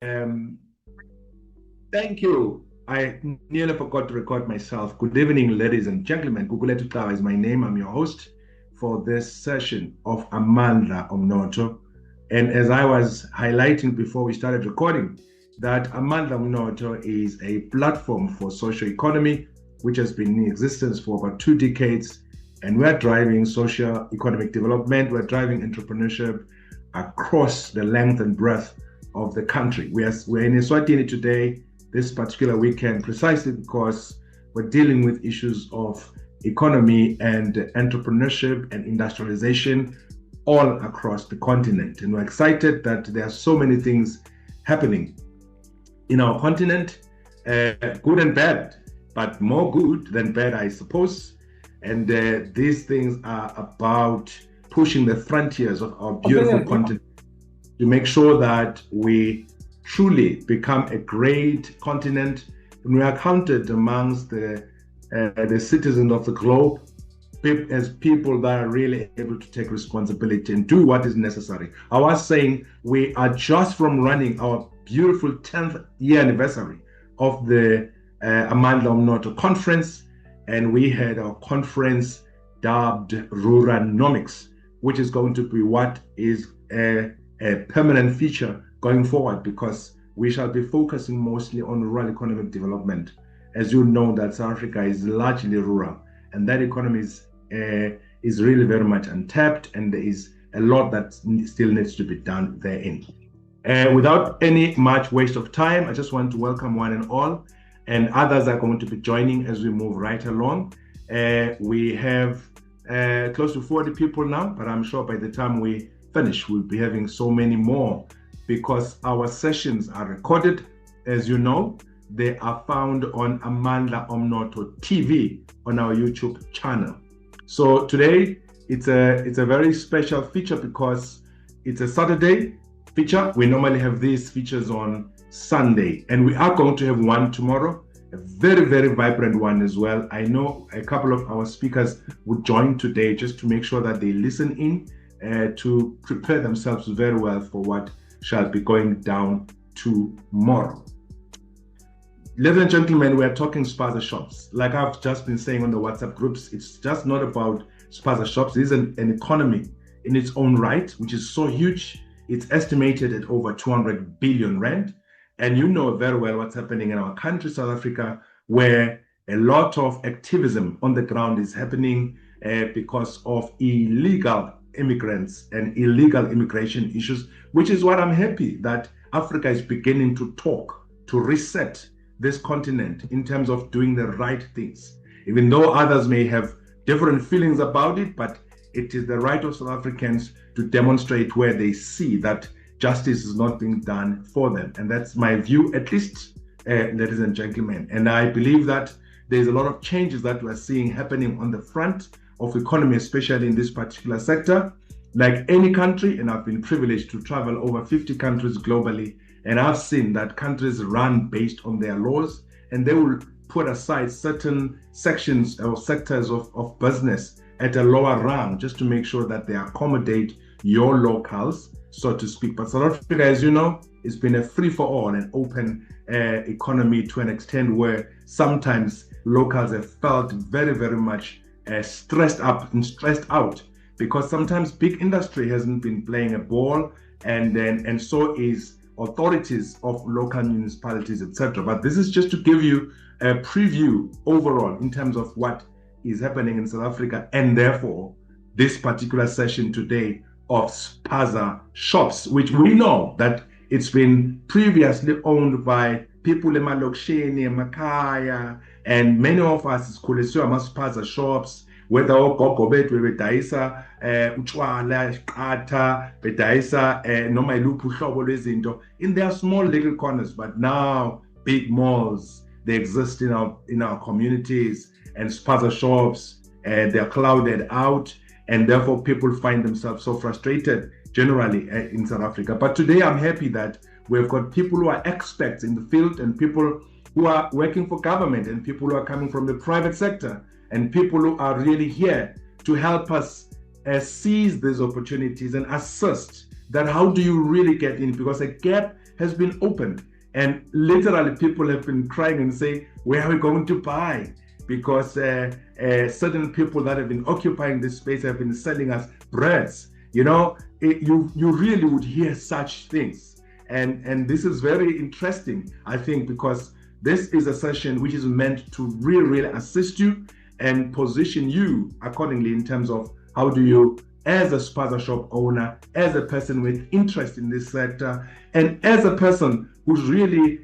Um, Thank you. I nearly forgot to record myself. Good evening, ladies and gentlemen. Kukuletu Tawa is my name. I'm your host for this session of Amandla Omnoto. And as I was highlighting before we started recording, that Amandla Omnoto is a platform for social economy, which has been in existence for about 2 decades. And we're driving social economic development. We're driving entrepreneurship across the length and breadth of the country. We're in Eswatini today, this particular weekend, precisely because we're dealing with issues of economy and entrepreneurship and industrialization all across the continent. And we're excited that there are so many things happening in our continent, good and bad, but more good than bad, I suppose. And these things are about pushing the frontiers of our beautiful continent to make sure that we truly become a great continent, and we are counted amongst the citizens of the globe as people that are really able to take responsibility and do what is necessary. I was saying we are just from running our beautiful 10th year anniversary of the Amandla Omnoto conference, and we had our conference dubbed Ruranomics, which is going to be what is a permanent feature going forward, because we shall be focusing mostly on rural economic development. As you know, that South Africa is largely rural, and that economy is really very much untapped, and there is a lot that still needs to be done therein. Without any much waste of time, I just want to welcome one and all, and others are going to be joining as we move right along. We have close to 40 people now, but I'm sure by the time we finish, we'll be having so many more, because our sessions are recorded. As you know, they are found on Amandla Omnoto TV on our YouTube channel. So today it's a very special feature because it's a Saturday feature. We normally have these features on Sunday, and we are going to have one tomorrow, a very, very vibrant one as well. I know a couple of our speakers would join today just to make sure that they listen in to prepare themselves very well for what shall be going down tomorrow. Ladies and gentlemen, we are talking Spaza shops. Like I've just been saying on the WhatsApp groups, it's just not about Spaza shops. It is an economy in its own right, which is so huge. It's estimated at over 200 billion rand. And you know very well what's happening in our country, South Africa, where a lot of activism on the ground is happening because of illegal immigrants and illegal immigration issues, which is what I'm happy that Africa is beginning to talk, to reset this continent in terms of doing the right things, even though others may have different feelings about it. But it is the right of South Africans to demonstrate where they see that justice is not being done for them. And that's my view, at least, ladies and gentlemen. And I believe that there's a lot of changes that we're seeing happening on the front of economy, especially in this particular sector. Like any country, and I've been privileged to travel over 50 countries globally, and I've seen that countries run based on their laws, and they will put aside certain sections or sectors of business at a lower rung just to make sure that they accommodate your locals, so to speak. But South Africa, as you know, it's been a free-for-all and open economy to an extent where sometimes locals have felt very, very much stressed up and stressed out, because sometimes big industry hasn't been playing a ball, and so is authorities of local municipalities, etc. But this is just to give you a preview overall in terms of what is happening in South Africa, and therefore this particular session today of Spaza shops, which we know that it's been previously owned by people in Malokshini, Makaya, and many of us is khulisiwe ama-Spaza shops, whether ogogo bethu bedayisa utshwala, iqatha, bedayisa noma iluphi uhlobo lwezinto in their small little corners. But now big malls, they exist in our communities, and Spaza shops, they're clouded out, and therefore people find themselves so frustrated generally in South Africa. But today I'm happy that we've got people who are experts in the field, and people who are working for government, and people who are coming from the private sector, and people who are really here to help us seize these opportunities and assist that how do you really get in, because a gap has been opened and literally people have been crying and saying, where are we going to buy? Because certain people that have been occupying this space have been selling us breads. You really would hear such things. And this is very interesting, I think, because this is a session which is meant to really assist you and position you accordingly in terms of how do you, as a Spaza shop owner, as a person with interest in this sector, and as a person who really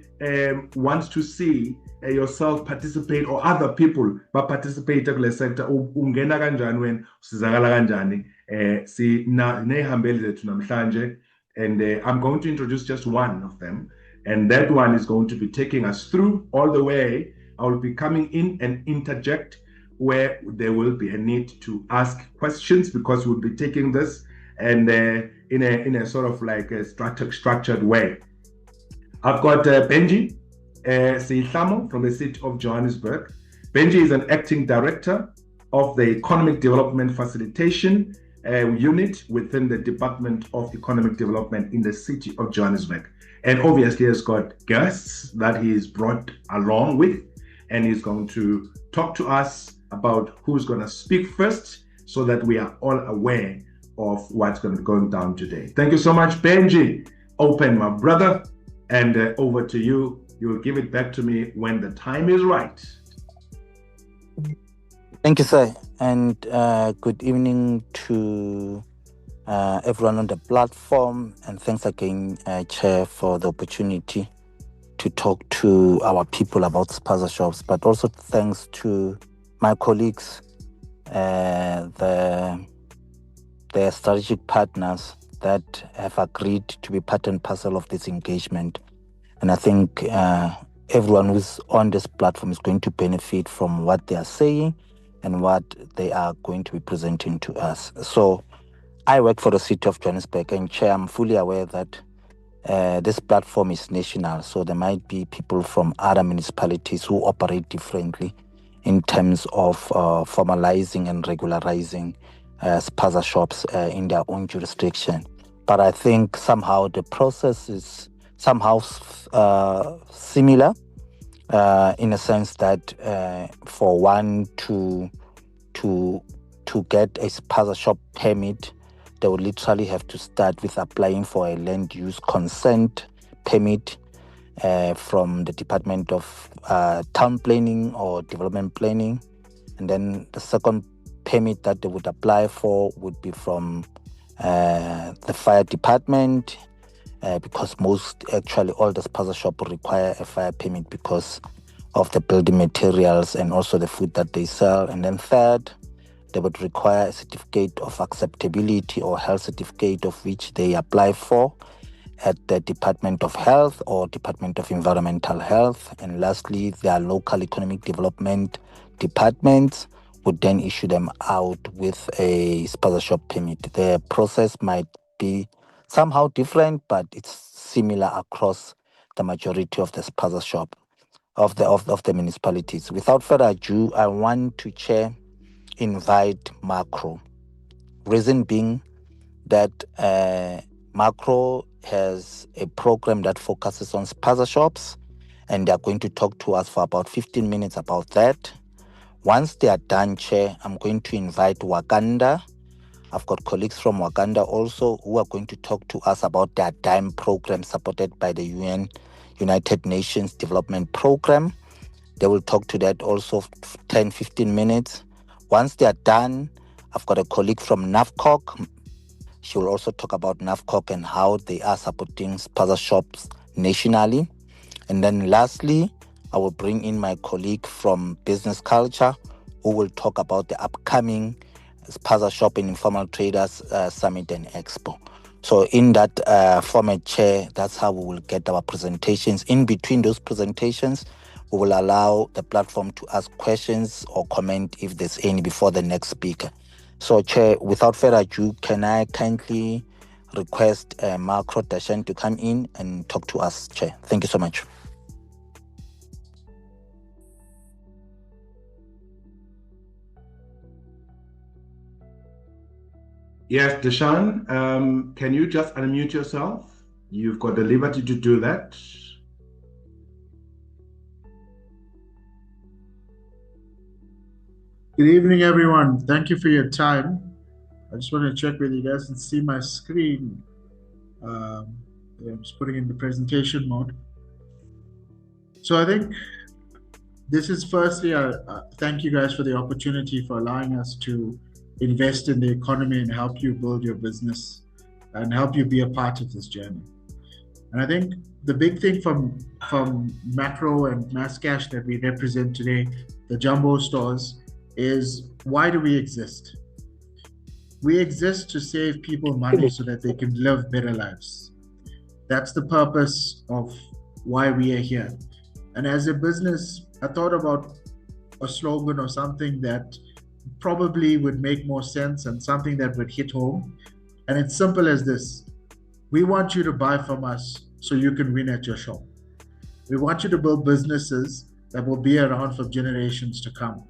wants to see yourself participate or other people participate kule sector, ungena kanjani wena, usizakala kanjani, nehambeli zethu namhlanje. And I'm going to introduce just one of them, and that one is going to be taking us through all the way. I will be coming in and interject where there will be a need to ask questions, because we'll be taking this and in a sort of like a structured way. I've got Benji Seihlamo from the city of Johannesburg. Benji is an acting director of the Economic Development Facilitation unit within the Department of Economic Development in the city of Johannesburg. And obviously has got guests that he's brought along with, and he's going to talk to us about who's going to speak first so that we are all aware of what's going to be going down today. Thank you so much, Benji. Open, my brother, and over to you. You'll give it back to me when the time is right. Thank you, sir. And good evening to everyone on the platform. And thanks again, Chair, for the opportunity to talk to our people about Spaza shops, but also thanks to my colleagues, the strategic partners that have agreed to be part and parcel of this engagement. And I think everyone who's on this platform is going to benefit from what they are saying and what they are going to be presenting to us. So I work for the city of Johannesburg, and Chair, I'm fully aware that this platform is national, so there might be people from other municipalities who operate differently in terms of formalizing and regularizing Spaza shops in their own jurisdiction. But I think somehow the process is somehow similar in a sense that for one to get a Spaza shop permit, they would literally have to start with applying for a land use consent permit from the Department of Town Planning or Development Planning. And then the second permit that they would apply for would be from the fire department, because actually all the Spaza shop require a fire permit because of the building materials and also the food that they sell. And then third, they would require a certificate of acceptability or health certificate, of which they apply for at the Department of Health or Department of Environmental Health. And lastly, their local economic development departments would then issue them out with a Spaza shop permit. The process might be somehow different, but it's similar across the majority of the Spaza shop of the municipalities. Without further ado, I want to invite Makro. Reason being that Makro has a program that focuses on Spaza shops, and they're going to talk to us for about 15 minutes about that. Once they are done, Chair, I'm going to invite Wakanda. I've got colleagues from Wakanda also who are going to talk to us about their DIME program supported by the United Nations Development Program. They will talk to that also for 10-15 minutes. Once they are done, I've got a colleague from NAFCOC. She will also talk about NAFCOC and how they are supporting Spaza shops nationally. And then lastly, I will bring in my colleague from Business Culture, who will talk about the upcoming Spaza Shop and Informal Traders Summit and Expo. So in that format, Chair, that's how we will get our presentations. In between those presentations, we will allow the platform to ask questions or comment if there's any before the next speaker. So, Chair, without further ado, can I kindly request Makro Dashan to come in and talk to us, Chair? Thank you so much. Yes, Deshaun, can you just unmute yourself? You've got the liberty to do that. Good evening, everyone. Thank you for your time. I just want to check whether you guys can see my screen. I'm just putting in the presentation mode. So I think this is firstly, thank you guys for the opportunity for allowing us to invest in the economy and help you build your business and help you be a part of this journey. And I think the big thing from Makro and Mass Cash that we represent today, the jumbo stores, is why do we exist? We exist to save people money so that they can live better lives. That's the purpose of why we are here. And as a business, I thought about a slogan or something that probably would make more sense and something that would hit home. And it's simple as this. We want you to buy from us so you can win at your shop. We want you to build businesses that will be around for generations to come.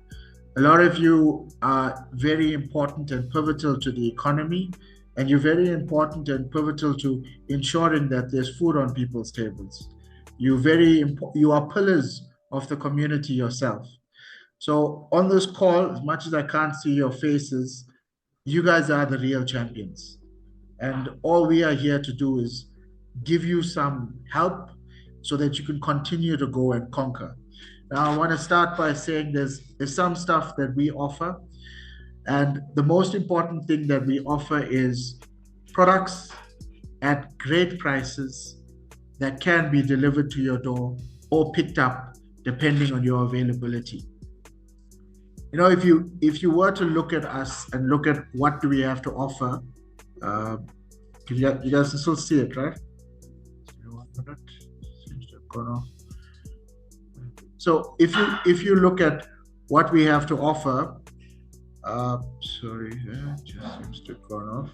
A lot of you are very important and pivotal to the economy, and you're very important and pivotal to ensuring that there's food on people's tables. You are pillars of the community yourself. So on this call, as much as I can't see your faces, you guys are the real champions. And all we are here to do is give you some help so that you can continue to go and conquer. Now, I want to start by saying there's some stuff that we offer. And the most important thing that we offer is products at great prices that can be delivered to your door or picked up depending on your availability. You know, if you were to look at us and look at what do we have to offer, you guys can still see it, right? Seems to have gone off. So if you look at what we have to offer, sorry, it just seems to have gone off.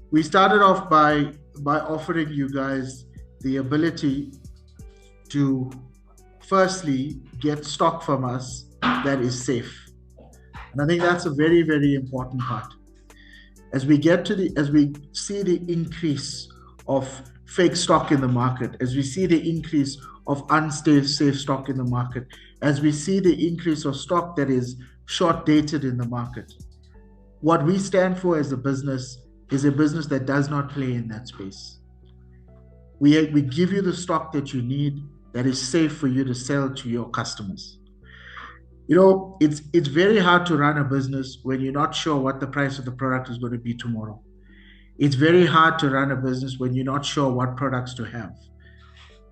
We started off by offering you guys the ability to firstly get stock from us that is safe. And I think that's a very, very important part. As we see the increase of fake stock in the market, as we see the increase of safe stock in the market, as we see the increase of stock that is short dated in the market, what we stand for as a business is a business that does not play in that space. We give you the stock that you need that is safe for you to sell to your customers. You know, it's very hard to run a business when you're not sure what the price of the product is going to be tomorrow. It's very hard to run a business when you're not sure what products to have.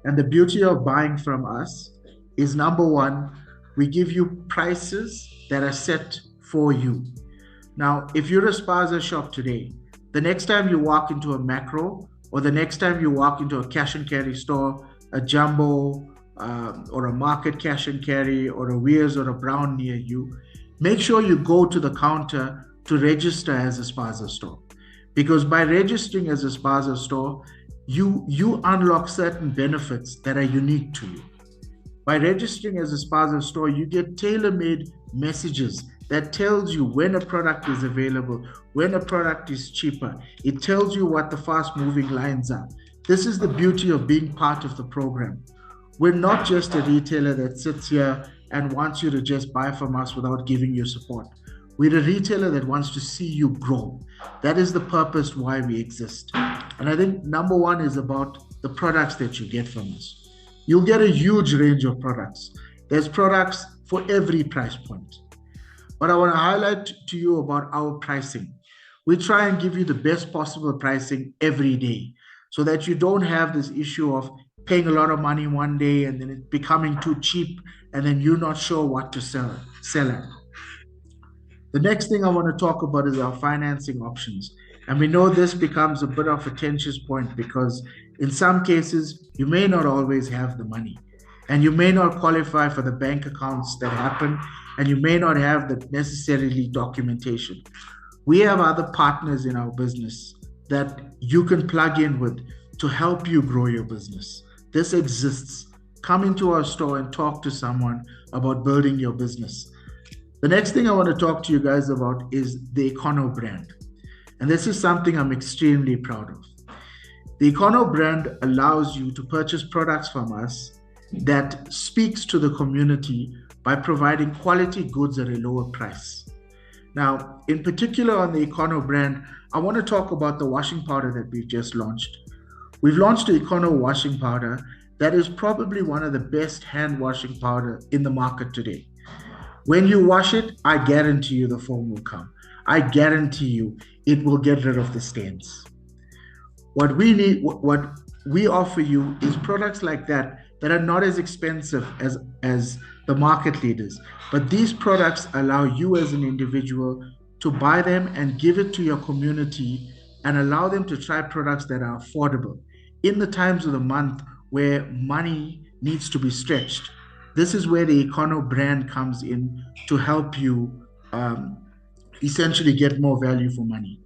And the beauty of buying from us is, number one, we give you prices that are set for you. Now, if you're a Spaza shop today, the next time you walk into a Makro, or the next time you walk into a cash and carry store, a Jumbo, or a Market cash and carry, or a Weir's or a Brown near you, make sure you go to the counter to register as a Spaza store. Because by registering as a Spaza store, you unlock certain benefits that are unique to you. By registering as a Spaza store, you get tailor-made messages that tells you when a product is available, when a product is cheaper. It tells you what the fast-moving lines are. This is the beauty of being part of the program. We're not just a retailer that sits here and wants you to just buy from us without giving you support. We're a retailer that wants to see you grow. That is the purpose why we exist. And I think number one is about the products that you get from us. You'll get a huge range of products. There's products for every price point. But I want to highlight to you about our pricing. We try and give you the best possible pricing every day so that you don't have this issue of paying a lot of money one day and then it becoming too cheap and then you're not sure what to sell at. The next thing I want to talk about is our financing options. And we know this becomes a bit of a contentious point because in some cases, you may not always have the money and you may not qualify for the bank accounts that happen and you may not have the necessarily documentation. We have other partners in our business that you can plug in with to help you grow your business. This exists. Come into our store and talk to someone about building your business. The next thing I want to talk to you guys about is the Econo brand. And this is something I'm extremely proud of. The Econo brand allows you to purchase products from us that speaks to the community by providing quality goods at a lower price. Now, in particular on the Econo brand, I want to talk about the washing powder that we've just launched. We've launched the Econo washing powder that is probably one of the best hand washing powder in the market today. When you wash it, I guarantee you the foam will come. I guarantee you it will get rid of the stains. What we offer you is products like that are not as expensive as the market leaders. But these products allow you as an individual to buy them and give it to your community and allow them to try products that are affordable. In the times of the month where money needs to be stretched, this is where the Econo brand comes in to help you essentially get more value for money.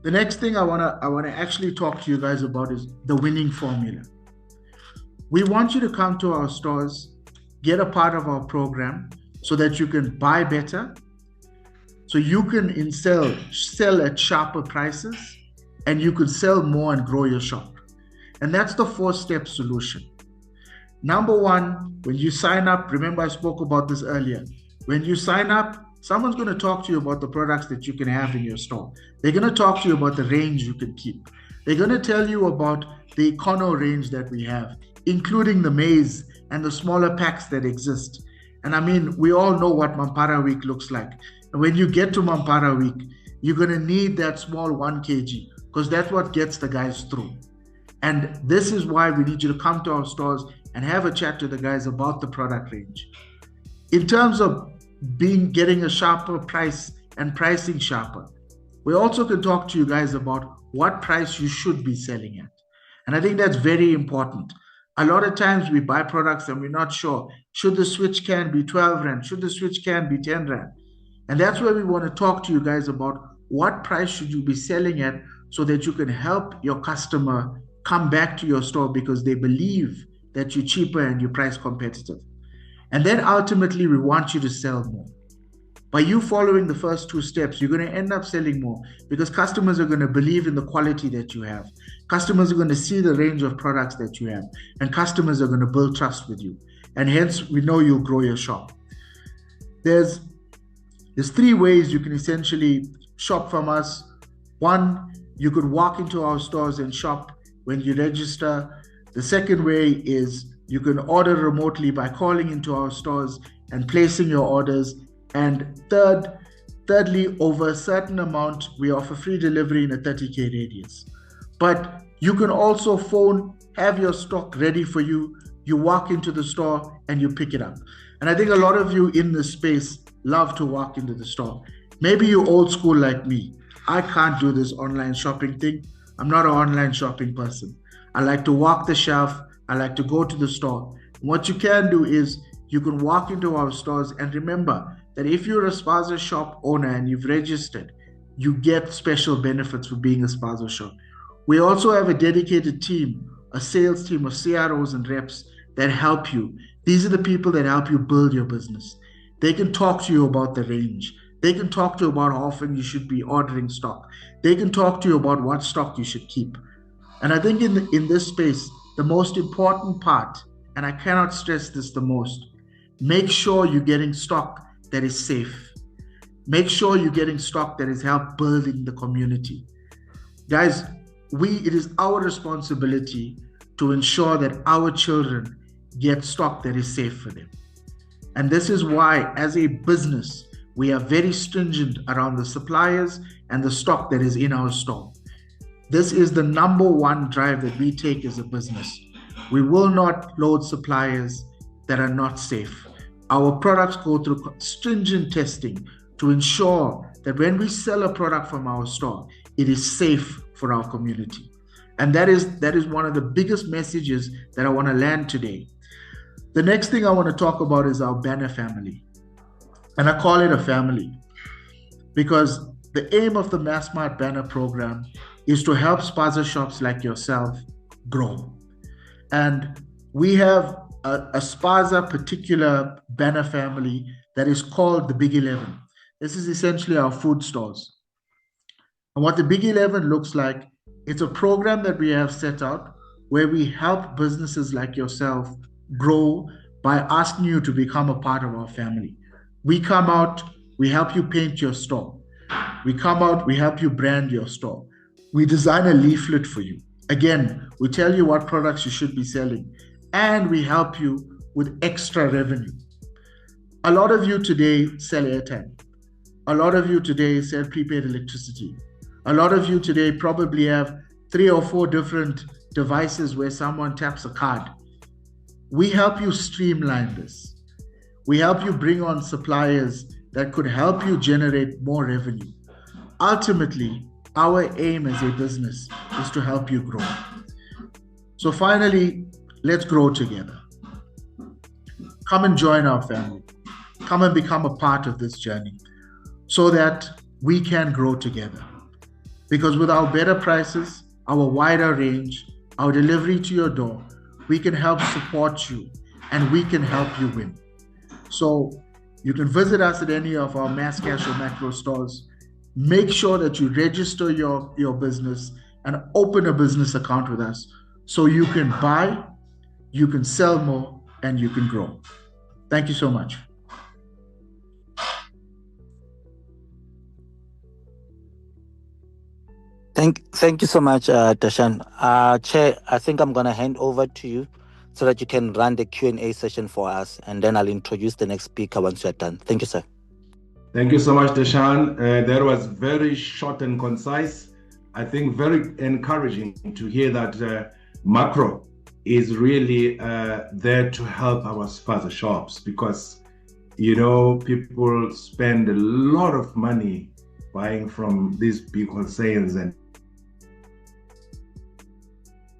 The next thing I wanna actually talk to you guys about is the winning formula. We want you to come to our stores, get a part of our program so that you can buy better, so you can sell at sharper prices, and you can sell more and grow your shop. And that's the 4-step solution. Number one, when you sign up, remember I spoke about this earlier. When you sign up, someone's going to talk to you about the products that you can have in your store. They're going to talk to you about the range you can keep. They're going to tell you about the Econo range that we have, including the maize and the smaller packs that exist. And I mean, we all know what Mampara Week looks like. And when you get to Mampara Week, you're going to need that small 1 kg because that's what gets the guys through. And this is why we need you to come to our stores and have a chat to the guys about the product range. In terms of getting a sharper price and pricing sharper, we also can talk to you guys about what price you should be selling at. And I think that's very important. A lot of times we buy products and we're not sure, should the switch can be 12 Rand? Should the switch can be 10 Rand? And that's where we want to talk to you guys about what price should you be selling at so that you can help your customer come back to your store because they believe that you're cheaper and you're price competitive. And then ultimately, we want you to sell more. By you following the first 2 steps, you're going to end up selling more because customers are going to believe in the quality that you have. Customers are going to see the range of products that you have, and customers are going to build trust with you. And hence, we know you'll grow your shop. There's 3 ways you can essentially shop from us. 1, you could walk into our stores and shop when you register. The second way is you can order remotely by calling into our stores and placing your orders. And thirdly, over a certain amount, we offer free delivery in a 30K radius. But you can also phone, have your stock ready for you. You walk into the store and you pick it up. And I think a lot of you in this space love to walk into the store. Maybe you're old school like me. I can't do this online shopping thing. I'm not an online shopping person. I like to walk the shelf. I like to go to the store. What you can do is you can walk into our stores, and remember that if you're a Spaza shop owner and you've registered, you get special benefits for being a Spaza shop. We also have a dedicated team, a sales team of CROs and reps that help you. These are the people that help you build your business. They can talk to you about the range. They can talk to you about how often you should be ordering stock. They can talk to you about what stock you should keep. And I think in this space, the most important part, and I cannot stress this the most, make sure you're getting stock that is safe. Make sure you're getting stock that is help building the community. Guys, it is our responsibility to ensure that our children get stock that is safe for them. And this is why, as a business, we are very stringent around the suppliers and the stock that is in our store. This is the number one drive that we take as a business. We will not load suppliers that are not safe. Our products go through stringent testing to ensure that when we sell a product from our store, it is safe for our community. And that is one of the biggest messages that I want to land today. The next thing I want to talk about is our banner family. And I call it a family because the aim of the MassMart banner program is to help Spaza shops like yourself grow. And we have a Spaza particular banner family that is called the Big 11. This is essentially our food stores. And what the Big 11 looks like, it's a program that we have set out where we help businesses like yourself grow by asking you to become a part of our family. We come out, we help you paint your store. We come out, we help you brand your store. We design a leaflet for you. Again, we tell you what products you should be selling, and we help you with extra revenue. A lot of you today sell airtime. A lot of you today sell prepaid electricity. A lot of you today probably have 3 or 4 different devices where someone taps a card. We help you streamline this. We help you bring on suppliers that could help you generate more revenue. Ultimately, our aim as a business is to help you grow. So finally, let's grow together. Come and join our family. Come and become a part of this journey so that we can grow together. Because with our better prices, our wider range, our delivery to your door, we can help support you and we can help you win. So you can visit us at any of our Mass Cash or Makro stores. Make sure that you register your business and open a business account with us so you can buy, you can sell more, and you can grow. Thank you so much. Thank you so much, Dashan. Chair, I think I'm going to hand over to you so that you can run the Q&A session for us, and then I'll introduce the next speaker once you're done. Thank you, sir. Thank you so much, Dashan. That was very short and concise. I think very encouraging to hear that Makro is really there to help our Spaza shops, because, you know, people spend a lot of money buying from these big wholesalers, and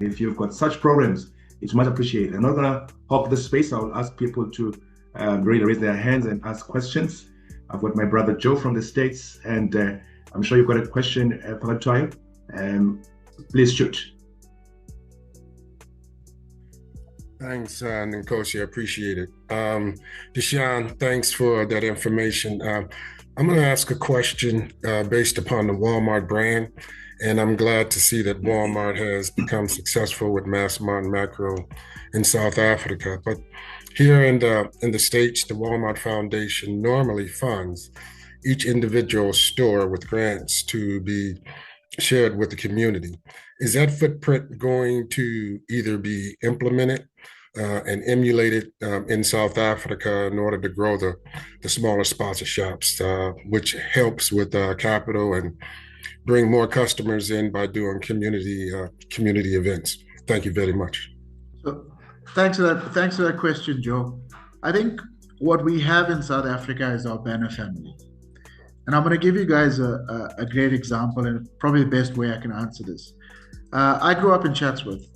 if you've got such programs, it's much appreciated. I'm not gonna hog the space. I will ask people to really raise their hands and ask questions. I've got my brother Joe from the States, and I'm sure you've got a question for Toy. Please shoot. Thanks, Nkosi. I appreciate it. Dashan, thanks for that information. I'm going to ask a question based upon the Walmart brand, and I'm glad to see that Walmart has become successful with Massmart and Makro in South Africa. But here in the States, the Walmart Foundation normally funds each individual store with grants to be shared with the community. Is that footprint going to either be implemented and emulated in South Africa in order to grow the smaller Spaza shops, which helps with capital and bring more customers in by doing community events? Thank you very much. So, thanks for that question, Joe. I think what we have in South Africa is our banner family. And I'm going to give you guys a great example, and probably the best way I can answer this. I grew up in Chatsworth,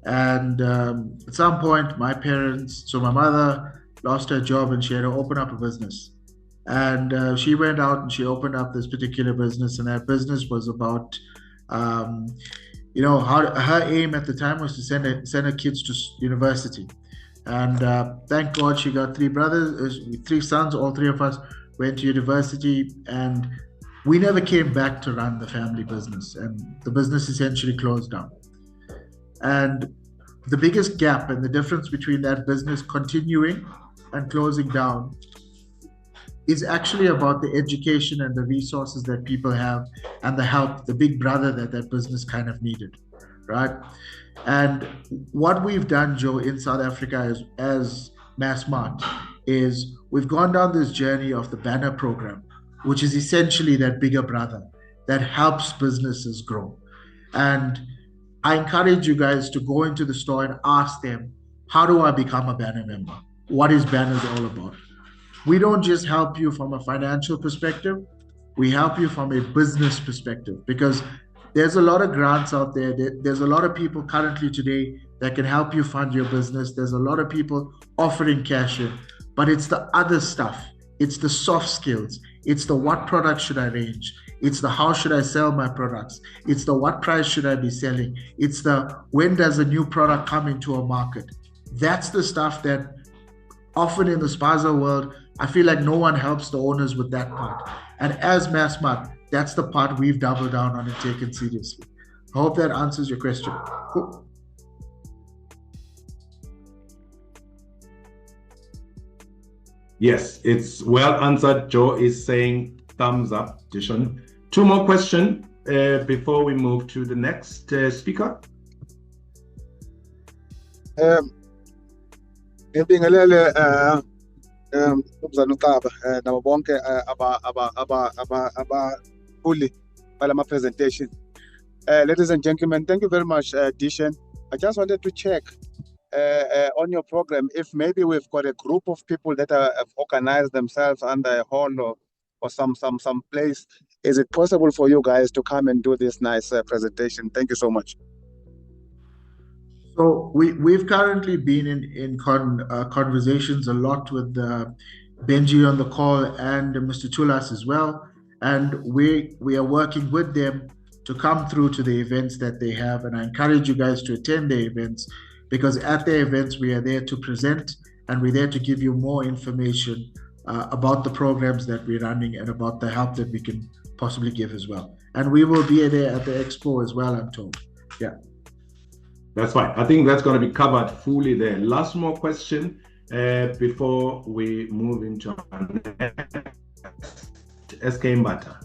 and at some point, my mother lost her job and she had to open up a business. And she went out and she opened up this particular business, and that business was about, her aim at the time was to send her kids to university. And thank God she got 3 sons, all 3 of us went to university, and we never came back to run the family business, and the business essentially closed down. And the biggest gap and the difference between that business continuing and closing down is actually about the education and the resources that people have and the help, the big brother that business kind of needed, right? And what we've done, Joe, in South Africa as Massmart is we've gone down this journey of the banner program, which is essentially that bigger brother that helps businesses grow. And I encourage you guys to go into the store and ask them, how do I become a banner member? What is banners all about? We don't just help you from a financial perspective, we help you from a business perspective, because there's a lot of grants out there. There's a lot of people currently today that can help you fund your business. There's a lot of people offering cash in, but it's the other stuff. It's the soft skills. It's the what product should I range? It's the how should I sell my products? It's the what price should I be selling? It's the when does a new product come into a market? That's the stuff that often in the Spaza world, I feel like no one helps the owners with that part. And as Massmart, that's the part we've doubled down on and taken seriously. I hope that answers your question. Cool. Yes, it's well answered. Joe is saying thumbs up, Dishon. Two more questions before we move to the next speaker. Ngibingelele Mzansi Ucaba nabo bonke abaholi balama presentation. Ladies and gentlemen, thank you very much, Dishan. I just wanted to check on your program if maybe we've got a group of people that have organized themselves under a hall or some place. Is it possible for you guys to come and do this nice presentation? Thank you so much. So we've currently been in conversations a lot with Benji on the call and Mr. Tulas as well, and we are working with them to come through to the events that they have. And I encourage you guys to attend the events, because at the events we are there to present and we're there to give you more information about the programs that we're running and about the help that we can possibly give as well. And we will be there at the expo as well, I'm told. Yeah. That's fine. I think that's going to be covered fully there. Last more question before we move into our next SK Mbata.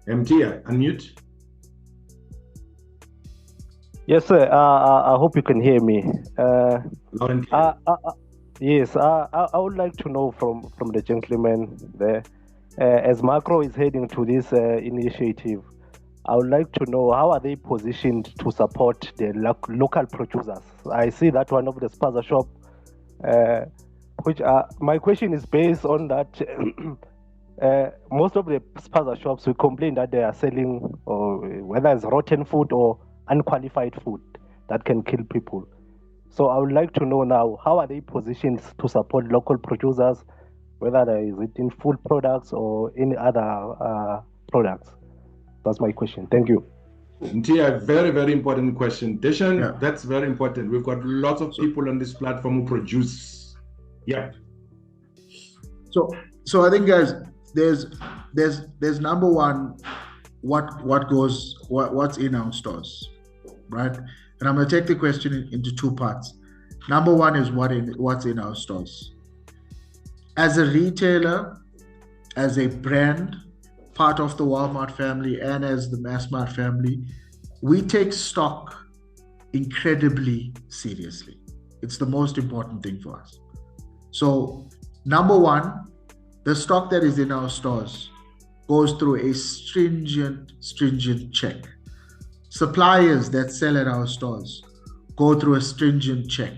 MT, unmute. Yes, sir. I hope you can hear me. Loud and clear. Yes, I would like to know from the gentleman there, as Makro is heading to this initiative, I would like to know how are they positioned to support the local producers. I see that one of the Spaza shop, which my question is based on that most of the Spaza shops will complain that they are selling, or whether it's rotten food or unqualified food that can kill people. So I would like to know now, how are they positioned to support local producers, whether is it in food products or any other products? That's my question. Thank you. Ntia, very, very important question. Deshan, that's very important. We've got lots of people on this platform who produce. Yeah. So I think, guys, there's number one, what's in our stores, right? And I'm going to take the question into two parts. Number one is what's in our stores. As a retailer, as a brand, part of the Walmart family, and as the Massmart family, we take stock incredibly seriously. It's the most important thing for us. So number one, the stock that is in our stores goes through a stringent check. Suppliers that sell at our stores go through a stringent check.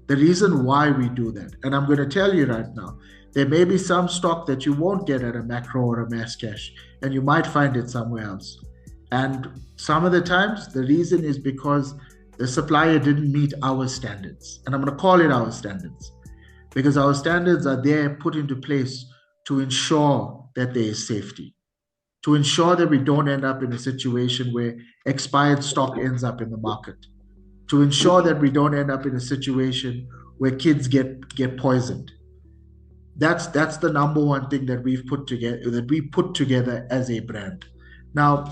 The reason why we do that, and I'm going to tell you right now, there may be some stock that you won't get at a Makro or a Mass Cash, and you might find it somewhere else. And some of the times, the reason is because the supplier didn't meet our standards. And I'm going to call it our standards, because our standards are there put into place to ensure that there is safety, to ensure that we don't end up in a situation where expired stock ends up in the market, to ensure that we don't end up in a situation where kids get poisoned. That's the number one thing that we put together as a brand. Now,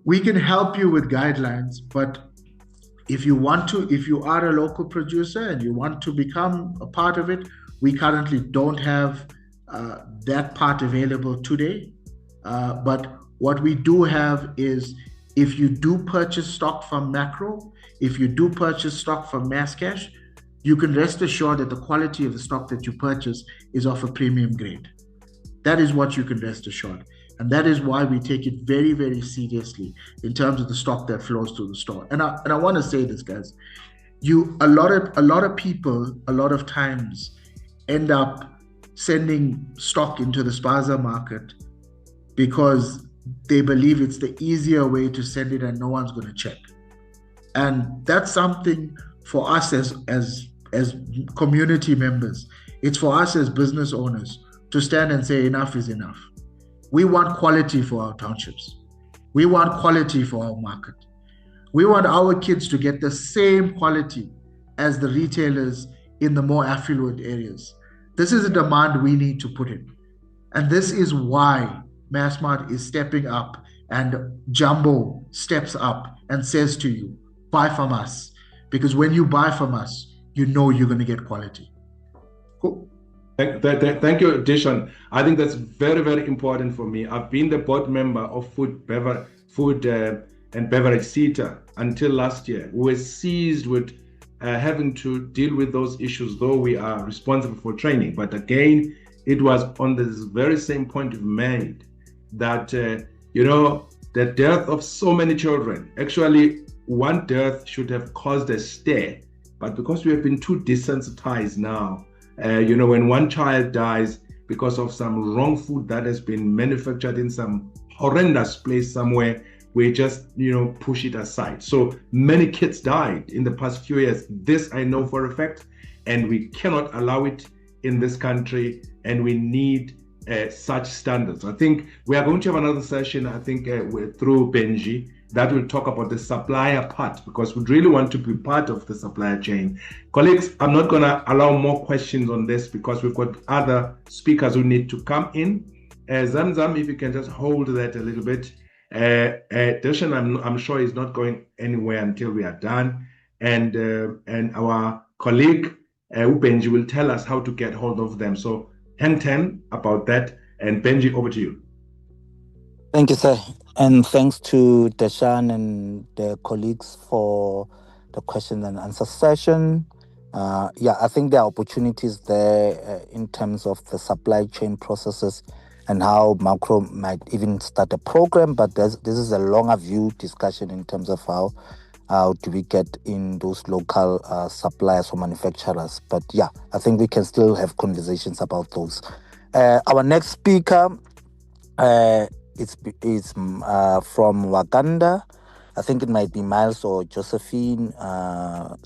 we can help you with guidelines, but if you are a local producer and you want to become a part of it, we currently don't have that part available today. But what we do have is, if you do purchase stock from Makro, if you do purchase stock from Mass Cash, you can rest assured that the quality of the stock that you purchase is of a premium grade. That is what you can rest assured. And that is why we take it very, very seriously in terms of the stock that flows through the store. And I want to say this, guys, a lot of people, a lot of times end up sending stock into the Spaza market because they believe it's the easier way to send it and no one's going to check. And that's something for us as community members. It's for us as business owners to stand and say enough is enough. We want quality for our townships. We want quality for our market. We want our kids to get the same quality as the retailers in the more affluent areas. This is a demand we need to put in. And this is why Massmart is stepping up and Jumbo steps up and says to you, buy from us. Because when you buy from us, you know you're going to get quality. Cool. Thank you, Dishon. I think that's very, very important for me. I've been the board member of Food and Beverage CETA until last year. We were seized with having to deal with those issues, though we are responsible for training. But again, it was on this very same point you've made that, the death of so many children, actually one death should have caused a stir, but because we have been too desensitized now, when one child dies because of some wrong food that has been manufactured in some horrendous place somewhere, we just, push it aside. So many kids died in the past few years. This I know for a fact, and we cannot allow it in this country, and we need such standards. I think we are going to have another session, I think, through Benji, that will talk about the supplier part, because we really want to be part of the supplier chain. Colleagues, I'm not going to allow more questions on this because we've got other speakers who need to come in. Zamzam, if you can just hold that a little bit. Darshan, I'm sure is not going anywhere until we are done. And our colleague, Benji, will tell us how to get hold of them. So hang 10 about that. And Benji, over to you. Thank you, sir. And thanks to Deshan and the colleagues for the question and answer session. I think there are opportunities there in terms of the supply chain processes and how Makro might even start a program, but this is a longer view discussion in terms of how do we get in those local suppliers or manufacturers. But I think we can still have conversations about those. Our next speaker, it's from Wakanda. I think it might be Miles or Josephine.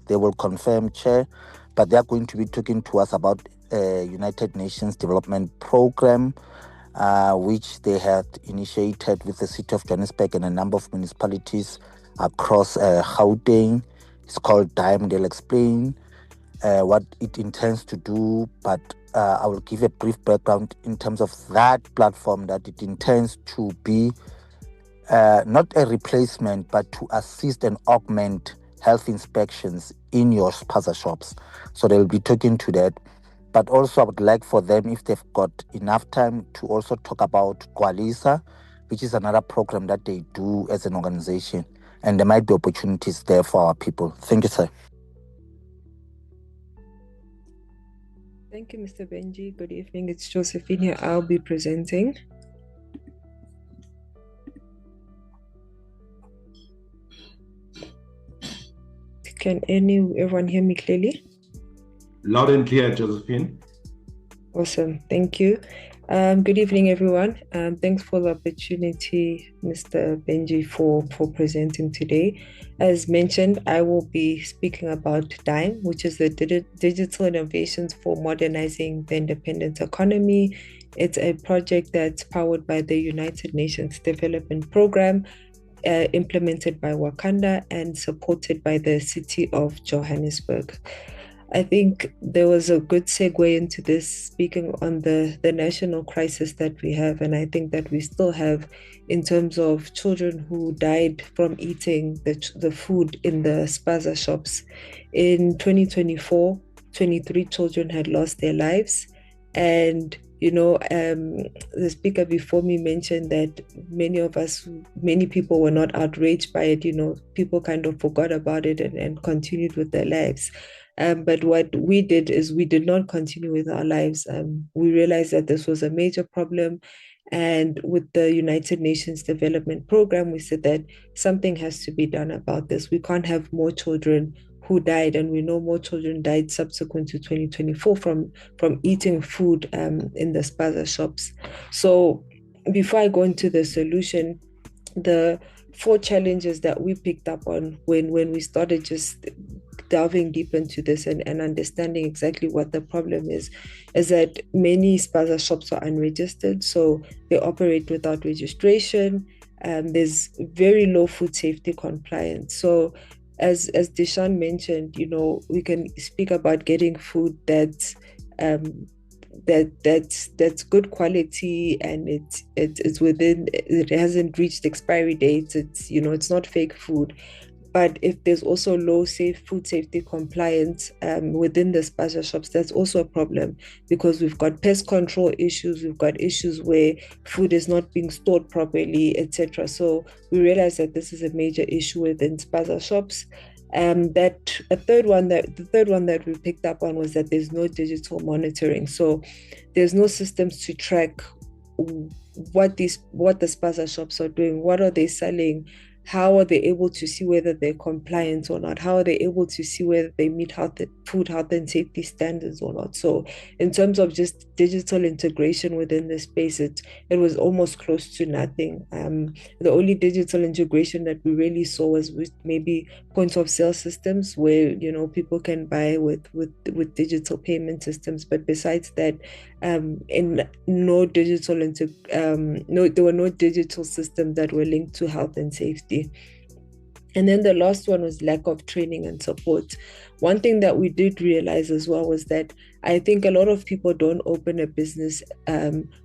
They will confirm, Chair, but they are going to be talking to us about United Nations Development Program, which they had initiated with the city of Johannesburg and a number of municipalities across Gauteng. It's called DIME. They'll explain what it intends to do, but I will give a brief background in terms of that platform, that it intends to be not a replacement, but to assist and augment health inspections in your Spaza shops. So they'll be talking to that. But also I would like for them, if they've got enough time, to also talk about Qualisa, which is another program that they do as an organization. And there might be opportunities there for our people. Thank you, sir. Thank you, Mr. Benji. Good evening. It's Josephine here. I'll be presenting. Can everyone hear me clearly? Loud and clear, Josephine. Awesome. Thank you. Good evening, everyone. Thanks for the opportunity, Mr. Benji, for presenting today. As mentioned, I will be speaking about DIME, which is the Digital Innovations for Modernizing the Independent Economy. It's a project that's powered by the United Nations Development Program, implemented by Wakanda and supported by the city of Johannesburg. I think there was a good segue into this, speaking on the national crisis that we have, and I think that we still have in terms of children who died from eating the food in the Spaza shops. In 2024, 23 children had lost their lives, and the speaker before me mentioned that many people were not outraged by it. People kind of forgot about it and continued with their lives. But what we did is we did not continue with our lives. We realized that this was a major problem. And with the United Nations Development Program, we said that something has to be done about this. We can't have more children who died, and we know more children died subsequent to 2024 from eating food in the Spaza shops. So before I go into the solution, the 4 challenges that we picked up on when we started just delving deep into this and understanding exactly what the problem is that many Spaza shops are unregistered, so they operate without registration. There's very low food safety compliance. So as Deshaun mentioned, we can speak about getting food that's good quality, and it's within, it hasn't reached expiry dates, it's not fake food. But if there's also low food safety compliance within the Spaza shops, that's also a problem, because we've got pest control issues, we've got issues where food is not being stored properly, etc. So we realize that this is a major issue within Spaza shops. The third one that we picked up on was that there's no digital monitoring. So there's no systems to track what the Spaza shops are doing, what are they selling, how are they able to see whether they're compliant or not, how are they able to see whether they meet food health and safety standards or not. So in terms of just digital integration within the space, it was almost close to nothing. The only digital integration that we really saw was with maybe point of sale systems, where people can buy with digital payment systems. But besides that, there were no digital systems that were linked to health and safety. And then the last one was lack of training and support. One thing that we did realize as well was that I think a lot of people don't open a business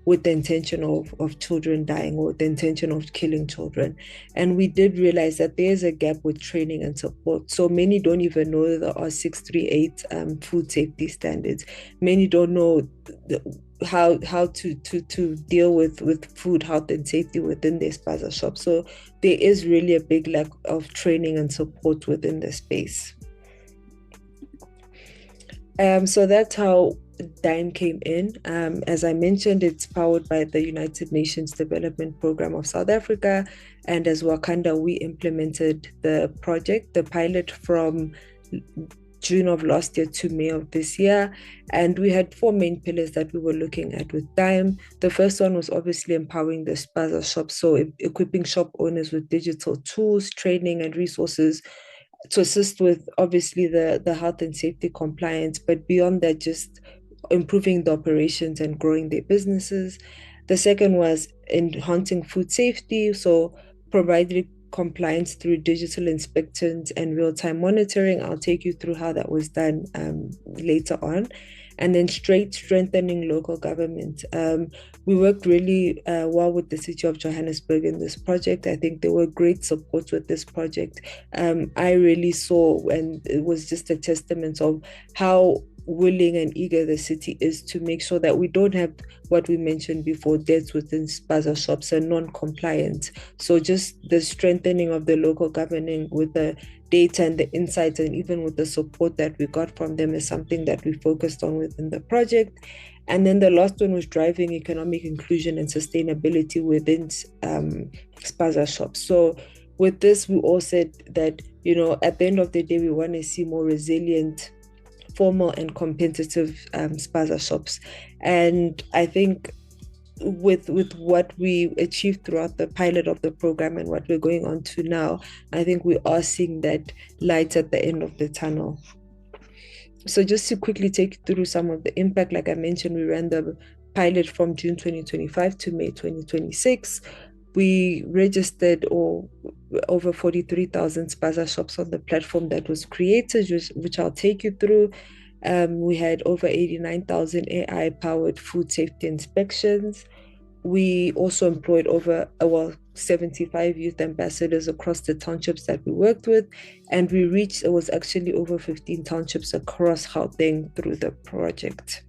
with the intention of children dying, or the intention of killing children. And we did realize that there's a gap with training and support. So many don't even know the R638 food safety standards. Many don't know how to deal with food health and safety within their Spaza shop. So there is really a big lack of training and support within the space. So that's how DIME came in. As I mentioned, it's powered by the United Nations Development Program of South Africa, and as Wakanda, we implemented the project, the pilot, from June of last year to May of this year. And we had 4 main pillars that we were looking at with DIME. The first one was obviously empowering the Spaza shop, so equipping shop owners with digital tools, training and resources to assist with obviously the health and safety compliance, but beyond that, just improving the operations and growing their businesses. The second was enhancing food safety, so providing compliance through digital inspections and real-time monitoring. I'll take you through how that was done later on. And then strengthening local government. We worked really well with the City of Johannesburg in this project. I think there were great supports with this project. I really saw, and it was just a testament of how willing and eager the city is to make sure that we don't have what we mentioned before, deaths within Spaza shops and non-compliance. So just the strengthening of the local governing with the data and the insights, and even with the support that we got from them, is something that we focused on within the project. And then the last one was driving economic inclusion and sustainability within Spaza shops. So with this, we all said that, at the end of the day, we want to see more resilient, formal and competitive Spaza shops. And I think with what we achieved throughout the pilot of the program and what we're going on to now, I think we are seeing that light at the end of the tunnel. So just to quickly take you through some of the impact, like I mentioned, we ran the pilot from June 2025 to May 2026. We registered over 43,000 Spaza shops on the platform that was created, which I'll take you through. We had over 89,000 AI-powered food safety inspections. We also employed over 75 youth ambassadors across the townships that we worked with, and it was actually over 15 townships across Gauteng through the project.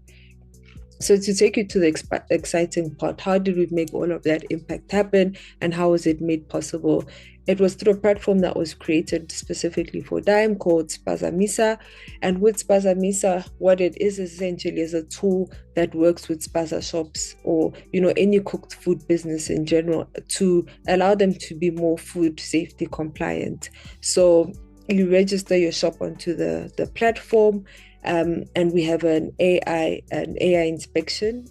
So to take you to the exciting part, how did we make all of that impact happen, and how was it made possible? It was through a platform that was created specifically for DIME called Spaza Misa. And with Spaza Misa, what it is essentially is a tool that works with Spaza shops, or any cooked food business in general, to allow them to be more food safety compliant. So you register your shop onto the platform, and we have an AI inspection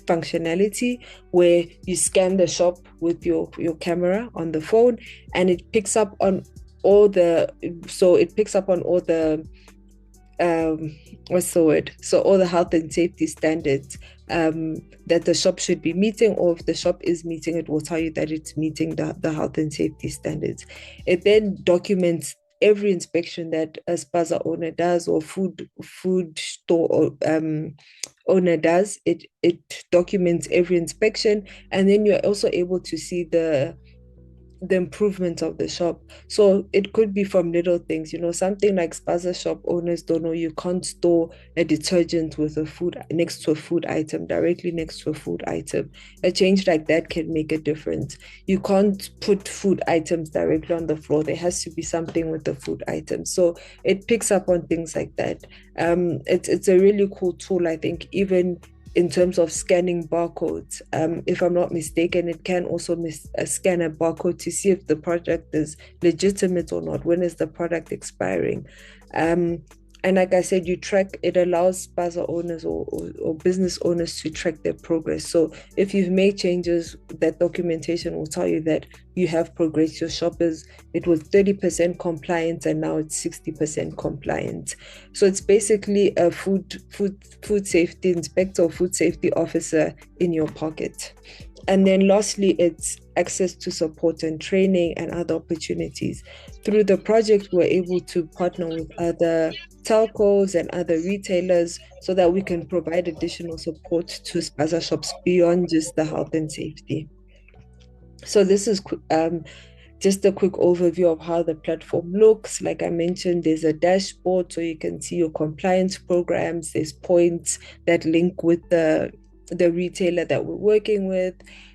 functionality where you scan the shop with your camera on the phone, and it picks up on all the all the health and safety standards that the shop should be meeting, or if the shop is meeting, it will tell you that it's meeting the health and safety standards. It then documents every inspection that a Spaza owner does or food store owner does. It documents every inspection, and then you're also able to see the improvements of the shop. So it could be from little things, something like Spaza shop owners don't know you can't store a detergent with a food next to a food item, directly next to a food item. A change like that can make a difference. You can't put food items directly on the floor. There has to be something with the food items. So it picks up on things like that. It's a really cool tool, I think, even in terms of scanning barcodes. If I'm not mistaken, it can also scan a barcode to see if the product is legitimate or not. When is the product expiring? And like I said, it allows Spaza owners or business owners to track their progress. So if you've made changes, that documentation will tell you that you have progressed. Your shop it was 30% compliant and now it's 60% compliant. So it's basically a food safety inspector or food safety officer in your pocket. And then lastly, it's access to support and training and other opportunities. Through the project, we're able to partner with other telcos and other retailers so that we can provide additional support to Spaza shops beyond just the health and safety. So this is just a quick overview of how the platform looks. Like I mentioned, there's a dashboard so you can see your compliance programs. There's points that link with the retailer that we're working with.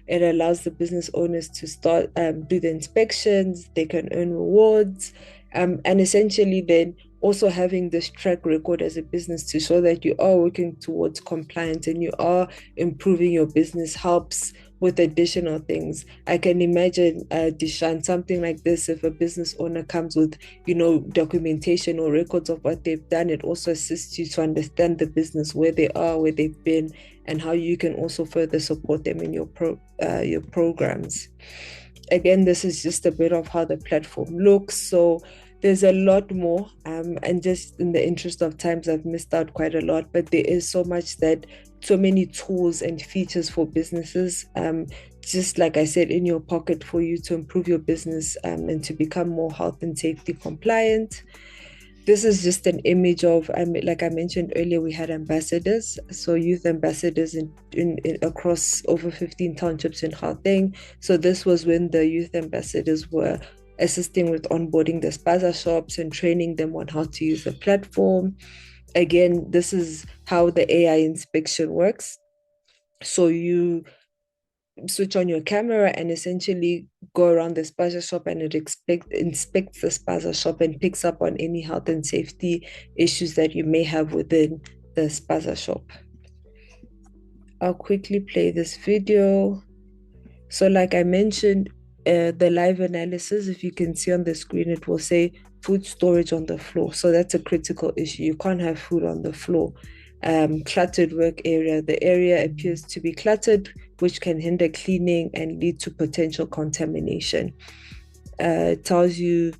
It allows the business owners to start do the inspections. They can earn rewards, and essentially then also having this track record as a business to show that you are working towards compliance and you are improving your business helps with additional things. I can imagine, Dishan, something like this, if a business owner comes with, documentation or records of what they've done, it also assists you to understand the business, where they are, where they've been, and how you can also further support them in your programs. Again, this is just a bit of how the platform looks. So there's a lot more, and just in the interest of times, I've missed out quite a lot, but there is so many tools and features for businesses, just like I said, in your pocket for you to improve your business and to become more health and safety compliant. This is just an image of, like I mentioned earlier, we had ambassadors, so youth ambassadors in across over 15 townships in Gauteng. So this was when the youth ambassadors were assisting with onboarding the Spaza shops and training them on how to use the platform. Again, this is how the AI inspection works. So you switch on your camera and essentially go around the Spaza shop, and it inspects the Spaza shop and picks up on any health and safety issues that you may have within the Spaza shop. I'll quickly play this video. So like I mentioned, the live analysis, if you can see on the screen, it will say food storage on the floor. So that's a critical issue. You can't have food on the floor. Cluttered work area. The area appears to be cluttered, which can hinder cleaning and lead to potential contamination. It tells you,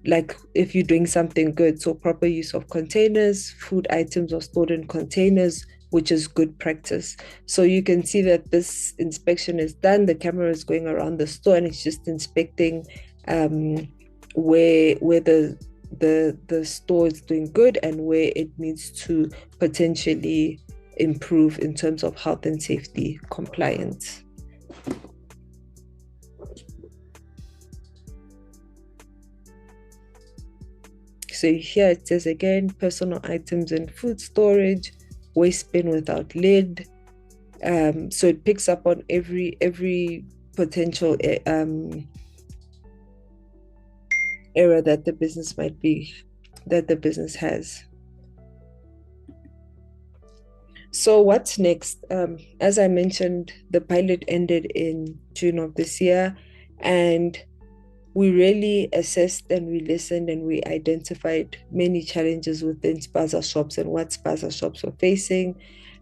like, if you're doing something good, so proper use of containers, food items are stored in containers, which is good practice. So you can see that this inspection is done. The camera is going around the store and it's just inspecting where the store is doing good and where it needs to potentially improve in terms of health and safety compliance. So here it says again, personal items and food storage, waste bin without lid. So it picks up on every potential error that the business has. So what's next? As I mentioned, the pilot ended in June of this year, and we really assessed and we listened and we identified many challenges within Spaza shops and what Spaza shops were facing.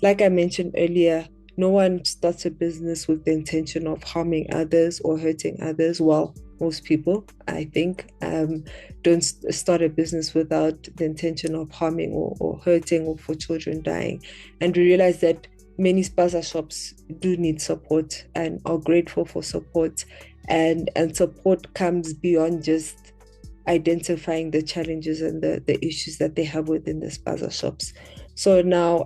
Like I mentioned earlier, no one starts a business with the intention of harming others or hurting others. Well, most people, I think, don't start a business without the intention of harming or hurting or for children dying. And we realized that many Spaza shops do need support and are grateful for support. And support comes beyond just identifying the challenges and the issues that they have within the Spaza shops. So now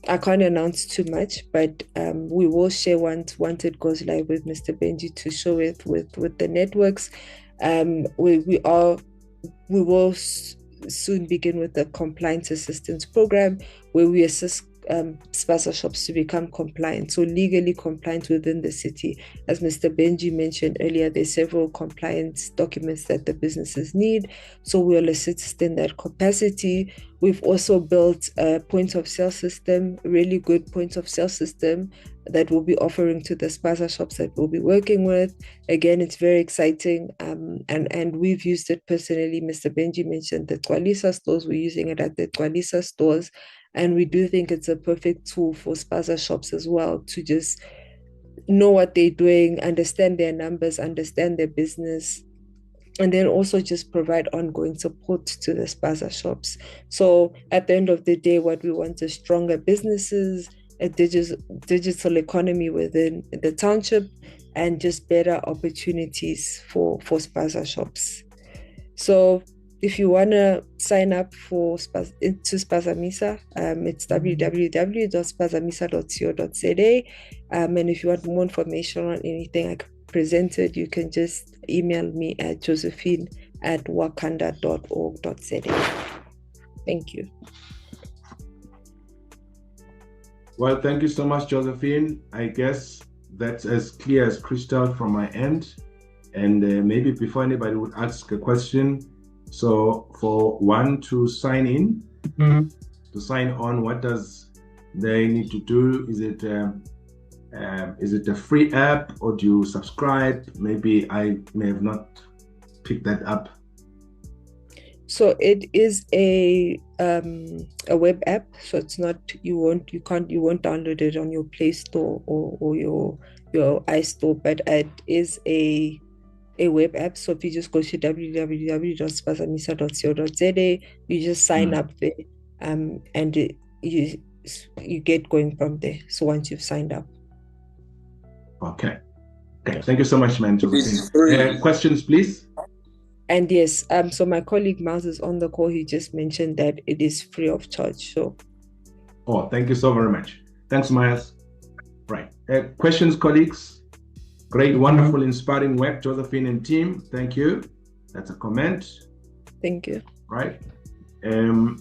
I can't announce too much, but we will share once it goes live with Mr. Benji to show it with the networks. We will soon begin with the compliance assistance program, where we assist Spaza shops to become compliant, so legally compliant within the city. As Mr. Benji mentioned earlier, there's several compliance documents that the businesses need, so we'll assist in that capacity. We've also built a point of sale system, really good point of sale system that we'll be offering to the Spaza shops that we'll be working with. Again, it's very exciting, and we've used it personally. Mr. Benji mentioned the Twalisa stores. We're using it at the Twalisa stores, and we do think it's a perfect tool for Spaza shops as well to just know what they're doing, understand their numbers, understand their business, and then also just provide ongoing support to the Spaza shops. So at the end of the day, what we want is stronger businesses, a digital economy within the township, and just better opportunities for Spaza shops. So if you want to sign up to Spaza Misa, it's www.spazamisa.co.za. And if you want more information on anything I presented, you can just email me at josephine@wakanda.org.za. Thank you. Well, thank you so much, Josephine. I guess that's as clear as crystal from my end. And maybe before anybody would ask a question, so for one to sign in, to sign on, what does they need to do? Is it a free app, or do you subscribe? Maybe I may have not picked that up. So it is a web app. So it's not, you won't download it on your Play Store or your iStore, but it is a web app. So if you just go to www.spazamisa.co.za, you just sign up there, and you get going from there. So once you've signed up. Okay. Thank you so much, man, Josephine. Questions, please. And yes, so my colleague Miles is on the call. He just mentioned that it is free of charge. So. Oh, thank you so very much. Thanks, Miles. Right. Questions, colleagues? Great, wonderful, inspiring work, Josephine and team. Thank you. That's a comment. Thank you. Right. From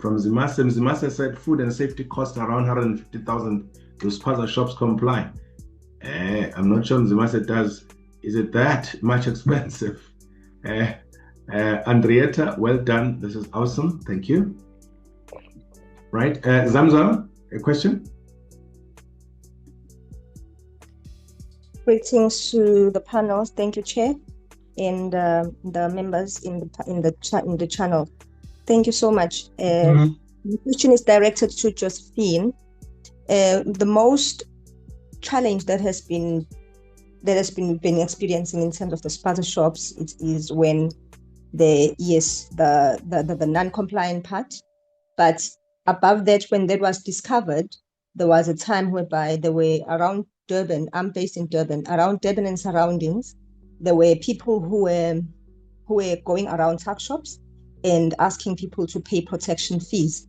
Zimase said food and safety cost around 150,000 to Spaza shops comply. I'm not sure Zimase does. Is it that much expensive? Andrietta, well done. This is awesome. Thank you. Right. Zamzam, a question? Greetings to the panels. Thank you, Chair, and the members in the channel. Thank you so much. The question is directed to Josephine. The most challenge that has been experiencing in terms of the Spaza shops is when the non-compliant part, but above that, when that was discovered, there was a time whereby there were around Durban. I'm based in Durban. Around Durban and surroundings, there were people who were going around tuck shops and asking people to pay protection fees.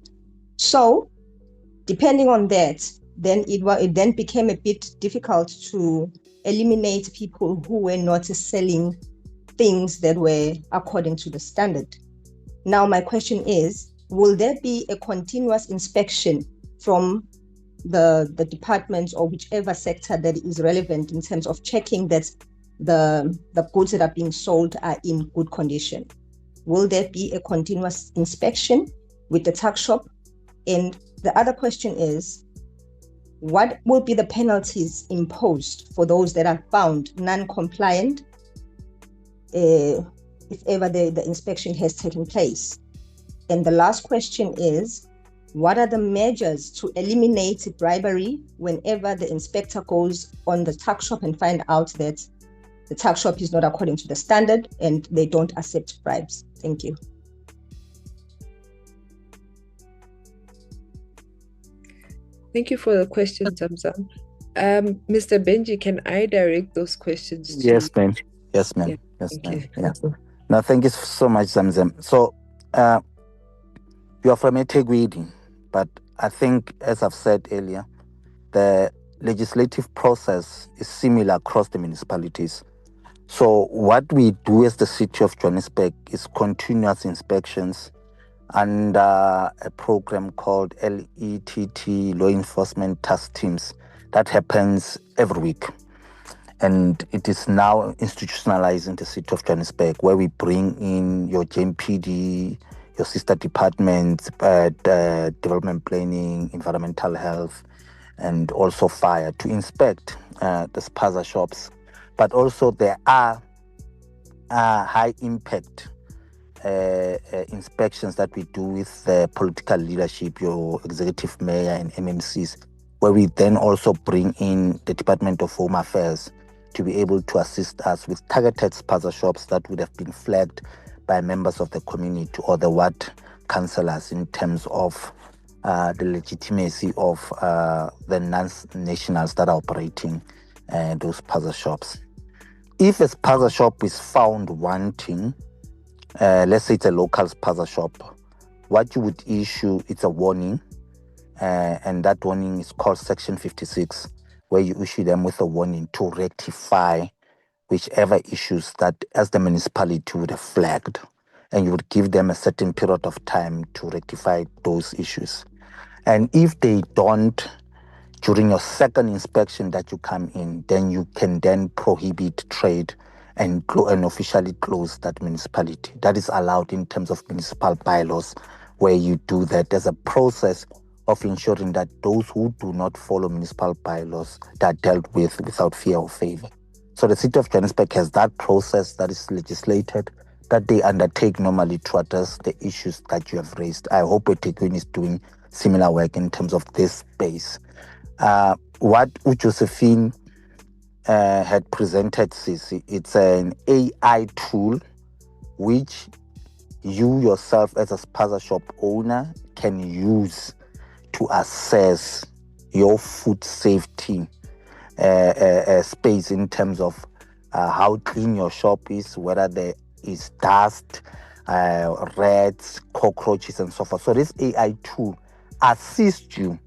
So, depending on that, then it then became a bit difficult to eliminate people who were not selling things that were according to the standard. Now, my question is, will there be a continuous inspection from the department or whichever sector that is relevant in terms of checking that the goods that are being sold are in good condition? Will there be a continuous inspection with the tuck shop? And the other question is, what will be the penalties imposed for those that are found non-compliant if ever the inspection has taken place? And the last question is, what are the measures to eliminate bribery whenever the inspector goes on the tuck shop and find out that the tuck shop is not according to the standard and they don't accept bribes? Thank you. Thank you for the question, Zamzam. Mr. Benji, can I direct those questions to Yes, ma'am. Yes, ma'am. Yeah, Yes, thank ma'am. you. No, thank you so much, Zamzam. So, you are from eThekwini, but I think, as I've said earlier, the legislative process is similar across the municipalities. So, what we do as the City of Johannesburg is continuous inspections under a program called LETT, Law Enforcement Task Teams, that happens every week. And it is now institutionalized in the City of Johannesburg, where we bring in your JMPD, your sister departments, development planning, environmental health, and also fire to inspect the Spaza shops. But also there are high impact inspections that we do with the political leadership, your executive mayor and MMCs, where we then also bring in the Department of Home Affairs to be able to assist us with targeted Spaza shops that would have been flagged by members of the community or the ward councillors in terms of the legitimacy of the non-nationals that are operating those Spaza shops. If a Spaza shop is found wanting, let's say it's a local Spaza shop, what you would issue, it's a warning, and that warning is called Section 56, where you issue them with a warning to rectify whichever issues that as the municipality would have flagged, and you would give them a certain period of time to rectify those issues. And if they don't, during your second inspection that you come in, then you can then prohibit trade and officially close that municipality. That is allowed in terms of municipal bylaws, where you do that. There's a process of ensuring that those who do not follow municipal bylaws are dealt with without fear or favor. So the City of Johannesburg has that process that is legislated, that they undertake normally to address the issues that you have raised. I hope eThekwini is doing similar work in terms of this space. What Josephine had presented, Sisi, it's an AI tool which you yourself as a Spaza shop owner can use to assess your food safety space in terms of how clean your shop is, whether there is dust, rats, cockroaches, and so forth. So this AI tool assists you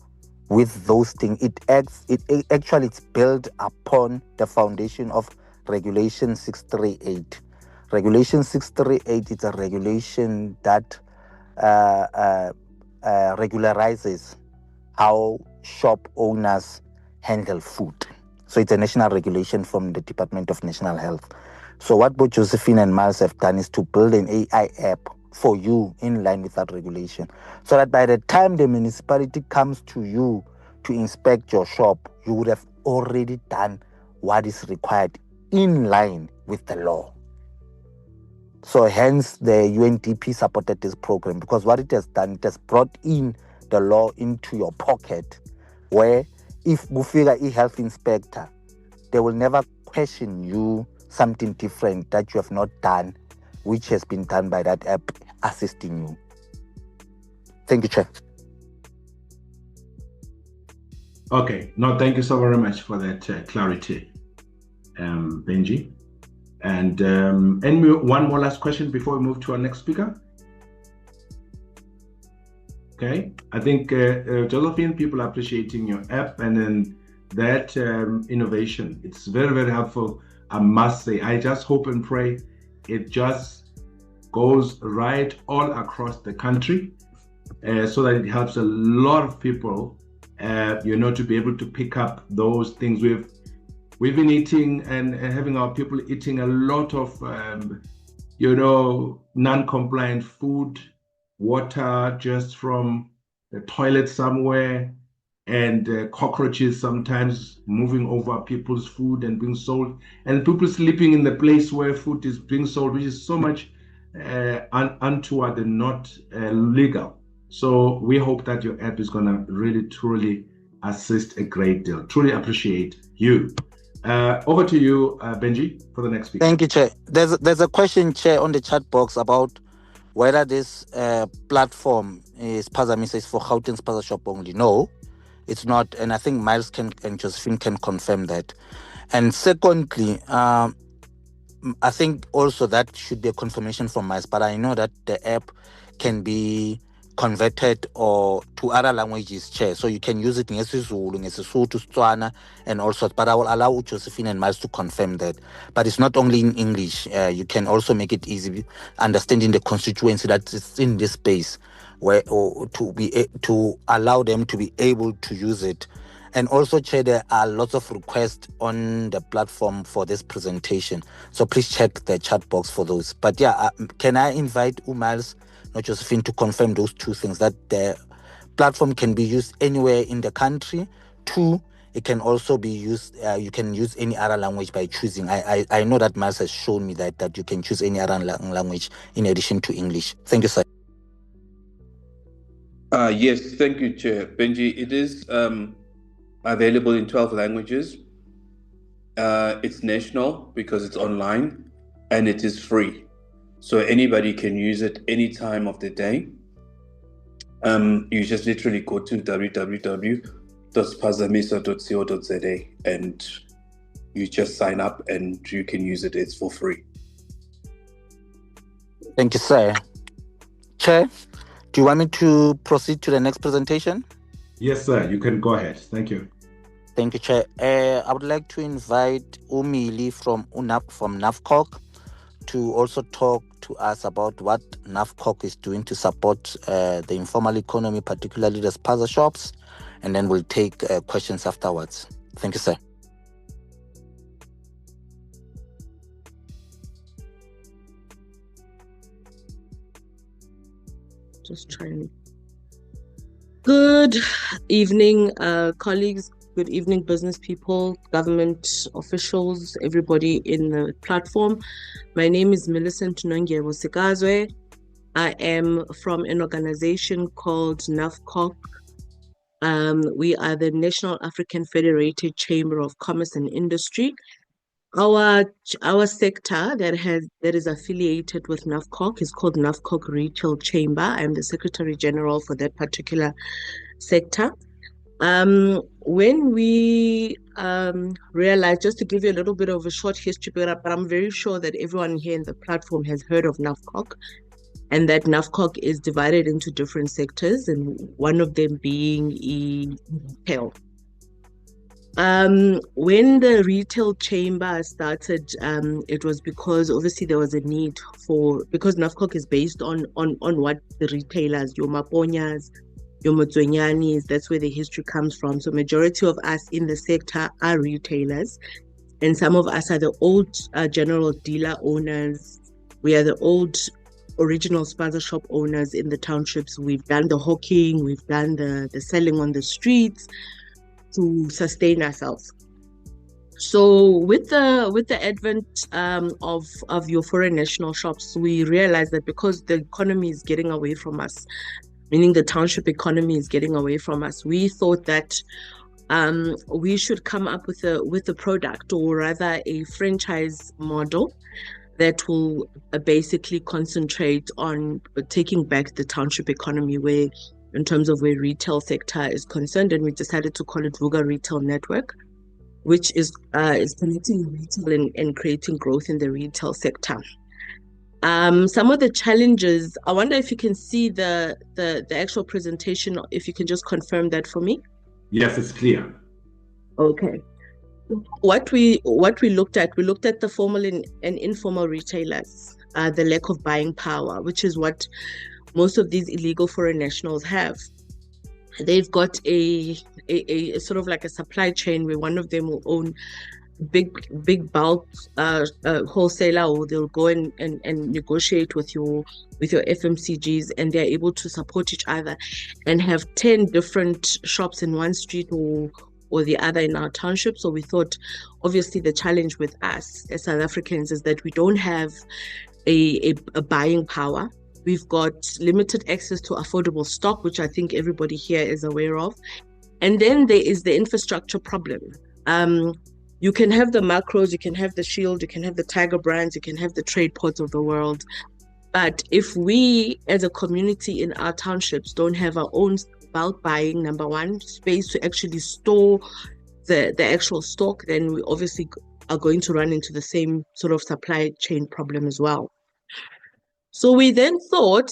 with those things. It's built upon the foundation of Regulation 638. Regulation 638 is a regulation that regularizes how shop owners handle food. So it's a national regulation from the Department of National Health. So what both Josephine and Miles have done is to build an AI app for you in line with that regulation, so that by the time the municipality comes to you to inspect your shop, you would have already done what is required in line with the law. So hence the UNDP supported this program, because what it has done, it has brought in the law into your pocket, where if Bufira a health inspector, they will never question you something different that you have not done, which has been done by that app assisting you. Thank you, Chair. Okay, no, thank you so very much for that clarity, Benji. And one more last question before we move to our next speaker. Okay, I think Josephine, people are appreciating your app, and then that innovation. It's very, very helpful, I must say. I just hope and pray it just goes right all across the country, so that it helps a lot of people, to be able to pick up those things. We've been eating and having our people eating a lot of, non-compliant food, water just from the toilet somewhere, and cockroaches sometimes moving over people's food and being sold, and people sleeping in the place where food is being sold, which is so much untoward and not legal. So we hope that your app is going to really, truly assist a great deal. Truly appreciate you. Over to you, Benji, for the next speaker. Thank you, Chair. There's a question, Chair, on the chat box about whether this platform is Spaza is for Gauteng Spaza shop only. No, it's not. And I think Miles and Josephine can confirm that. And secondly, I think also that should be a confirmation from us, but I know that the app can be converted or to other languages, Chair. So you can use it in isiZulu, ngeSesotho, Setswana, and all sorts. But I will allow Josephine and Miles to confirm that. But it's not only in English. You can also make it easy, understanding the constituency that is in this space, where or to allow them to be able to use it. And also, Chair, there are lots of requests on the platform for this presentation. So please check the chat box for those. But yeah, can I invite Miles, not Josephine, to confirm those two things, that the platform can be used anywhere in the country. Two, it can also be used, you can use any other language by choosing. I know that Miles has shown me that you can choose any other language in addition to English. Thank you, sir. Yes, thank you, Chair. Benji, it is available in 12 languages. It's national because it's online, and it is free. So anybody can use it any time of the day. You just literally go to www.spazamisa.co.za and you just sign up and you can use it. It's for free. Thank you, sir. Chair, do you want me to proceed to the next presentation? Yes, sir. You can go ahead. Thank you. Thank you, Chair. I would like to invite Umili from NAFCOC to also talk to us about what NAFCOC is doing to support the informal economy, particularly the Spaza shops, and then we'll take questions afterwards. Thank you, sir. Just trying. Good evening, colleagues. Good evening, business people, government officials, everybody in the platform. My name is Millicent Nongyewo Sikazwe. I am from an organization called NAFCOC. We are the National African Federated Chamber of Commerce and Industry. Our sector that is affiliated with NAFCOC is called NAFCOC Retail Chamber. I'm the Secretary General for that particular sector. When we realized, just to give you a little bit of a short history, but I'm very sure that everyone here in the platform has heard of NAFCOC, and that NAFCOC is divided into different sectors, and one of them being retail. When the retail chamber started, it was because obviously there was a need because NAFCOC is based on what the retailers, your Maponyas, your Motswenyanis, that's where the history comes from. So majority of us in the sector are retailers, and some of us are the old general dealer owners. We are the old original Spaza shop owners in the townships. We've done the hawking, we've done the selling on the streets to sustain ourselves. So with the advent of your foreign national shops, we realized that because the economy is getting away from us, meaning the township economy is getting away from us, we thought that we should come up with a product, or rather a franchise model that will basically concentrate on taking back the township economy in terms of where retail sector is concerned. And we decided to call it Vuga Retail Network, which is connecting retail and creating growth in the retail sector. Some of the challenges, I wonder if you can see the actual presentation, if you can just confirm that for me. Yes, it's clear. Okay. What we looked at the formal and informal retailers, the lack of buying power, which is what most of these illegal foreign nationals have. They've got a sort of like a supply chain where one of them will own big bulk wholesaler, or they'll go and negotiate with your FMCGs, and they're able to support each other and have 10 different shops in one street or the other in our township. So we thought, obviously the challenge with us as South Africans is that we don't have a buying power. We've got limited access to affordable stock, which I think everybody here is aware of. And then there is the infrastructure problem. You can have the Makros, you can have the Shield, you can have the Tiger brands, you can have the trade ports of the world. But if we as a community in our townships don't have our own bulk buying, number one, space to actually store the actual stock, then we obviously are going to run into the same sort of supply chain problem as well. So we then thought,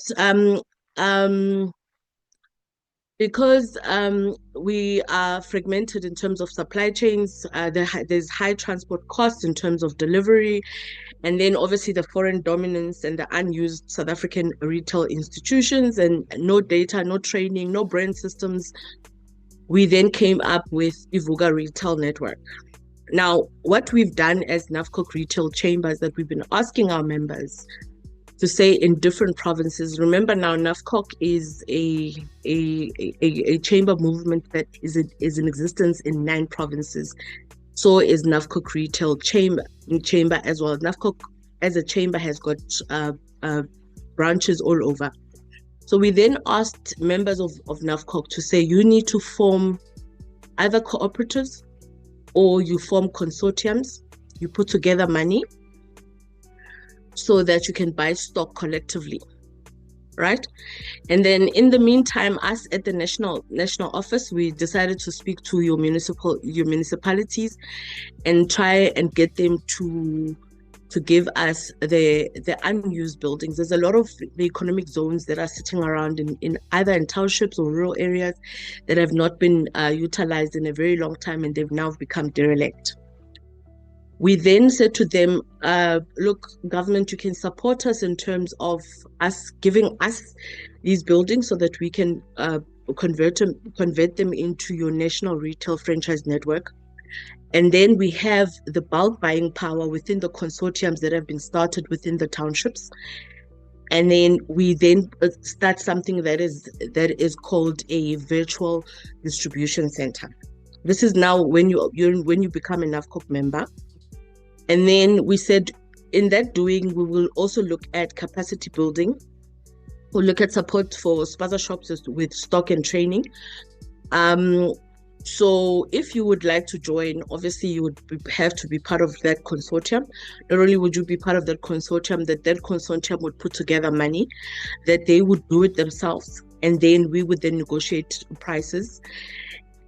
because we are fragmented in terms of supply chains, there's high transport costs in terms of delivery, and then obviously the foreign dominance and the unused South African retail institutions, and no data, no training, no brand systems. We then came up with Ivuga Retail Network. Now, what we've done as NAFCOC Retail Chambers, that we've been asking our members to say in different provinces. Remember now, NAFCOC is a chamber movement that is in existence in 9 provinces. So is NAFCOC Retail Chamber as well. NAFCOC as a chamber has got branches all over. So we then asked members of NAFCOC to say, you need to form either cooperatives or you form consortiums. You put together money so that you can buy stock collectively, right? And then in the meantime, us at the national office, we decided to speak to your municipalities and try and get them to give us the unused buildings. There's a lot of the economic zones that are sitting around in either in townships or rural areas that have not been utilized in a very long time, and they've now become derelict. We then said to them, look, government, you can support us in terms of us giving us these buildings so that we can convert them into your national retail franchise network. And then we have the bulk buying power within the consortiums that have been started within the townships. And then we then start something that is called a virtual distribution center. This is now when you become a NAFCOC member. And then we said, in that doing, we will also look at capacity building. We'll look at support for Spaza shops with stock and training. So if you would like to join, obviously you would have to be part of that consortium. Not only would you be part of that consortium, that consortium would put together money, that they would do it themselves. And then we would then negotiate prices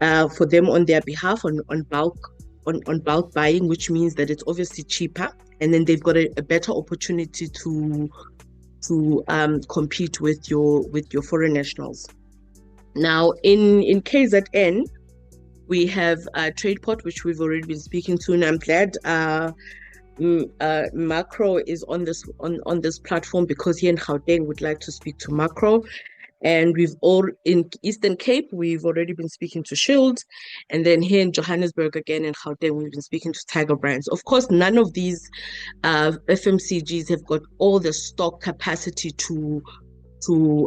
for them on their behalf on bulk buying, which means that it's obviously cheaper, and then they've got a better opportunity to compete with your foreign nationals. Now in KZN, we have Tradeport, which we've already been speaking to, and I'm glad Makro is on this platform, because here in Gauteng would like to speak to Makro. And we've all in Eastern Cape, we've already been speaking to Shield. And then here in Johannesburg, again in Gauteng, we've been speaking to Tiger Brands. Of course, none of these FMCGs have got all the stock capacity to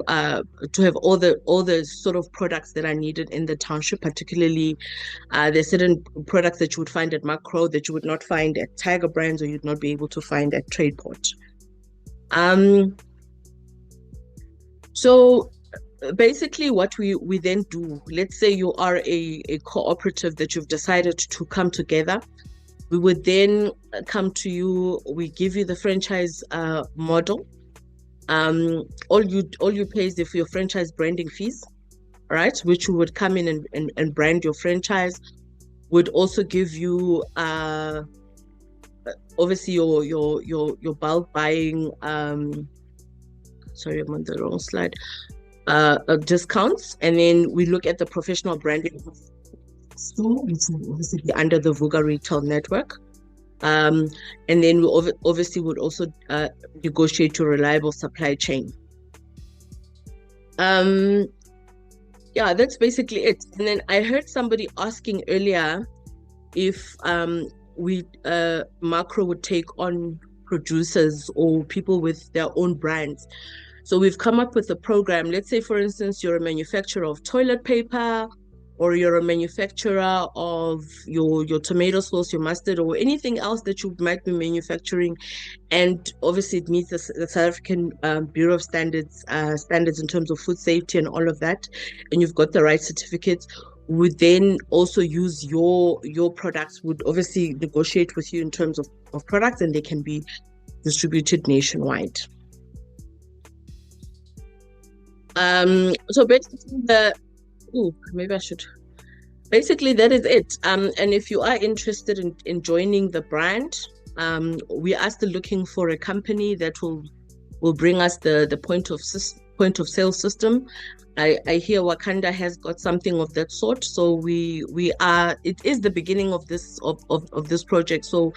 have all the sort of products that are needed in the township. Particularly, there's certain products that you would find at Makro that you would not find at Tiger Brands, or you'd not be able to find at Tradeport. So basically what we then do, let's say you are a cooperative that you've decided to come together, we would then come to you, we give you the franchise model. All you pay is for your franchise branding fees, right, which you would come in and brand your franchise. Would also give you obviously your bulk buying, sorry, I'm on the wrong slide, discounts. And then we look at the professional branding store, which will obviously be under the Vuga Retail Network. And then we obviously would also negotiate your reliable supply chain. Yeah, that's basically it. And then I heard somebody asking earlier if Makro would take on producers or people with their own brands. So we've come up with a program. Let's say, for instance, you're a manufacturer of toilet paper, or you're a manufacturer of your tomato sauce, your mustard, or anything else that you might be manufacturing, and obviously it meets the South African Bureau of Standards in terms of food safety and all of that, and you've got the right certificates. Would then also use your products, would obviously negotiate with you in terms of products, and they can be distributed nationwide. So basically basically that is it. And if you are interested in joining the brand, we are still looking for a company that will bring us the point of sale system. I hear Wakanda has got something of that sort. So it is the beginning of this project. So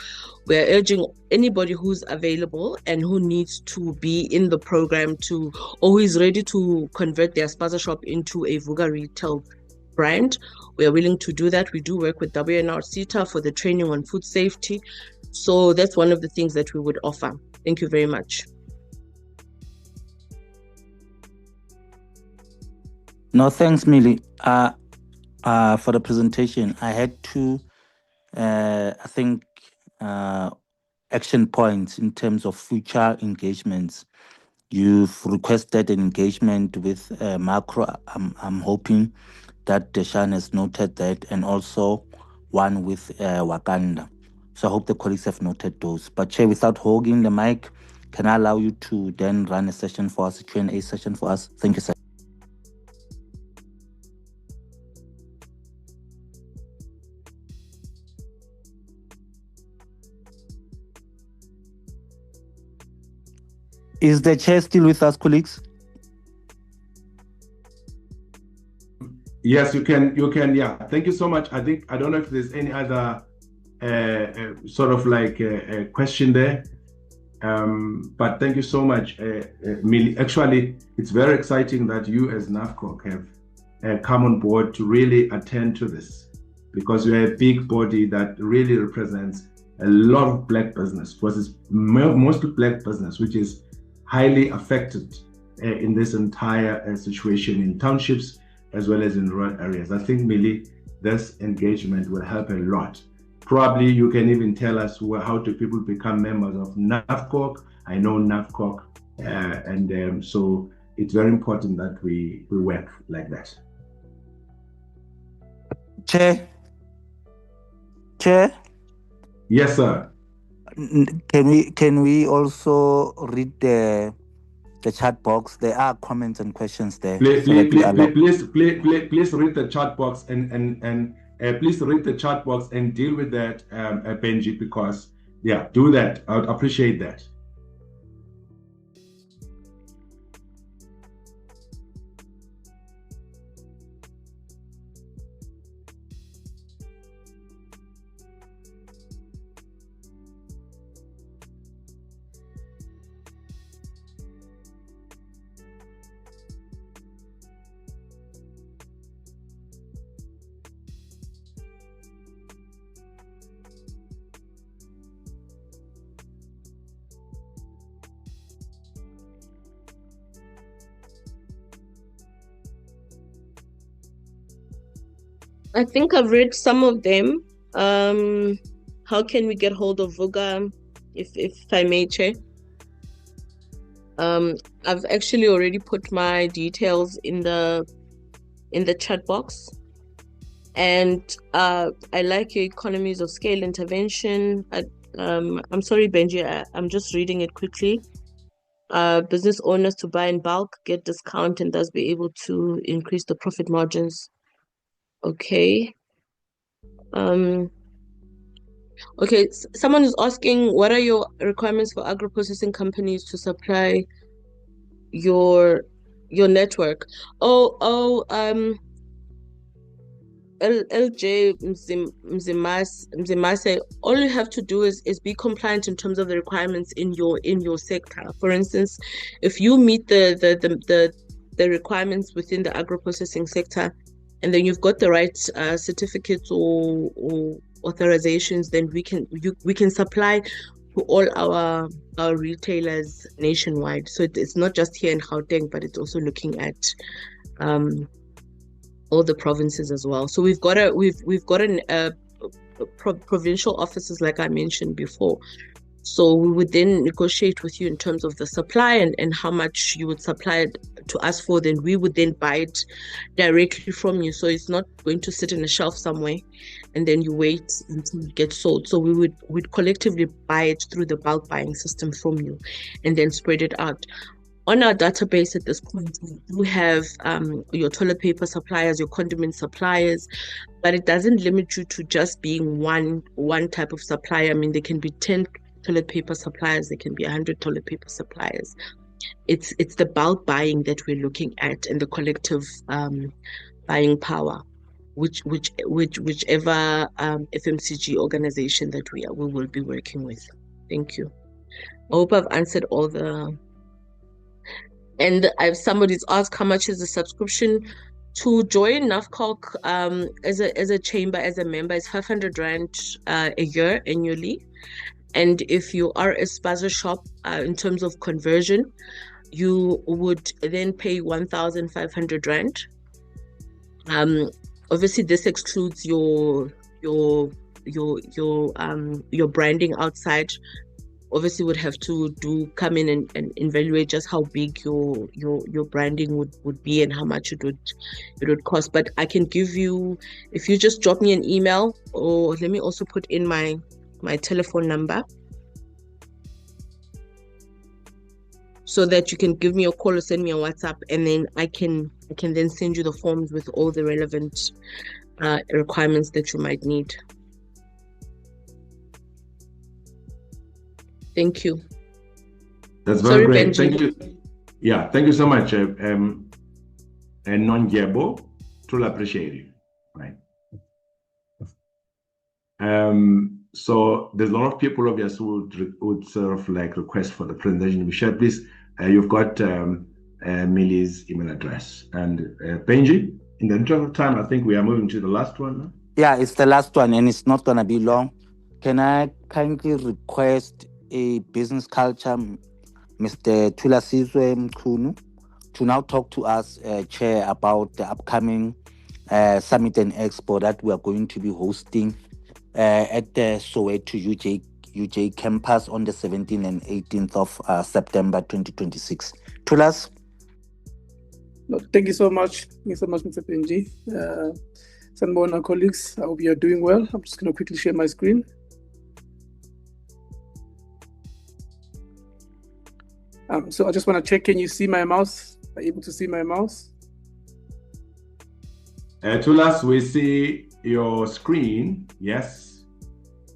we're urging anybody who's available and who needs to be in the program or who is ready to convert their Spaza shop into a Vuga retail brand. We are willing to do that. We do work with WNR-CETA for the training on food safety. So that's one of the things that we would offer. Thank you very much. No, thanks, Millie, for the presentation. I had two, action points in terms of future engagements. You've requested an engagement with Makro. I'm hoping that Deshan has noted that, and also one with Wakanda. So I hope the colleagues have noted those. But Chair, without hogging the mic, can I allow you to then run a session for us, a Q&A session for us? Thank you, sir. Is the chair still with us, colleagues? Yes, you can. Yeah. Thank you so much. I don't know if there's any other sort of like a question there. But thank you so much, Millie. Actually, it's very exciting that you as NAFCOC have come on board to really attend to this, because you're a big body that really represents a lot of Black business, because it's mostly Black business, which is highly affected in this entire situation in townships as well as in rural areas. I think, Millie, this engagement will help a lot. Probably you can even tell us how do people become members of NAFCOC. I know NAFCOC, and so it's very important that we work like that. Chair? Yes, sir. Can we also read the chat box? There are comments and questions there. Please read the chat box and please read the chat box and deal with that, Benji, because do that. I would appreciate that. I think I've read some of them. How can we get hold of Vuga, if I may, Chair? I've actually already put my details in the chat box, and I like your economies of scale intervention. I'm sorry, Benji, I'm just reading it quickly. Business owners to buy in bulk, get discount, and thus be able to increase the profit margins. Okay. Okay, someone is asking, what are your requirements for agro-processing companies to supply your network? LJ Mzimase, all you have to do is be compliant in terms of the requirements in your sector. For instance, if you meet the requirements within the agro-processing sector, and then you've got the right certificates or authorizations, then we can supply to all our retailers nationwide. So it's not just here in Gauteng, but it's also looking at all the provinces as well. So we've got provincial offices, like I mentioned before. So we would then negotiate with you in terms of the supply and how much you would supply it to us for. Then we would then buy it directly from you. So it's not going to sit in a shelf somewhere and then you wait until it gets sold. So we'd collectively buy it through the bulk buying system from you and then spread it out. on our database at this point, we have your toilet paper suppliers, your condiment suppliers, but it doesn't limit you to just being one type of supplier. I mean, there can be 10 toilet paper suppliers, there can be 100 toilet paper suppliers. It's the bulk buying that we're looking at and the collective buying power, whichever FMCG organization that we will be working with. Thank you. I hope I've answered all the. And somebody's asked how much is the subscription to join NAFCOC as a chamber, as a member, is 500 Rand a year annually. And if you are a Spaza shop, in terms of conversion, you would then pay 1,500 Rand. Obviously, this excludes your branding outside. Obviously, would have to come in and evaluate just how big your branding would be and how much it would cost. But I can give you, if you just drop me an email, or let me also put in my telephone number, so that you can give me a call or send me a WhatsApp, and then I can then send you the forms with all the relevant requirements that you might need. Thank you. That's very great. Benji. Thank you. Yeah, thank you so much. And Non-Gebo, truly appreciate you. Right. So there's a lot of people obviously would sort of like request for the presentation to be shared. Please, you've got Millie's email address. And Benji, in the interest of time, I think we are moving to the last one now. Yeah, it's the last one, and it's not going to be long. Can I kindly request a business culture, Mr. Thulasizwe Mchunu, to now talk to us, Chair, about the upcoming Summit and Expo that we are going to be hosting at the Soweto UJ campus on the 17th and 18th of September 2026. Thulas? No, thank you so much. Thank you so much, Mr. Benji. Sanbona colleagues, I hope you are doing well. I'm just going to quickly share my screen. So I just want to check, can you see my mouse? Are you able to see my mouse? Thulas, we see your screen. Yes.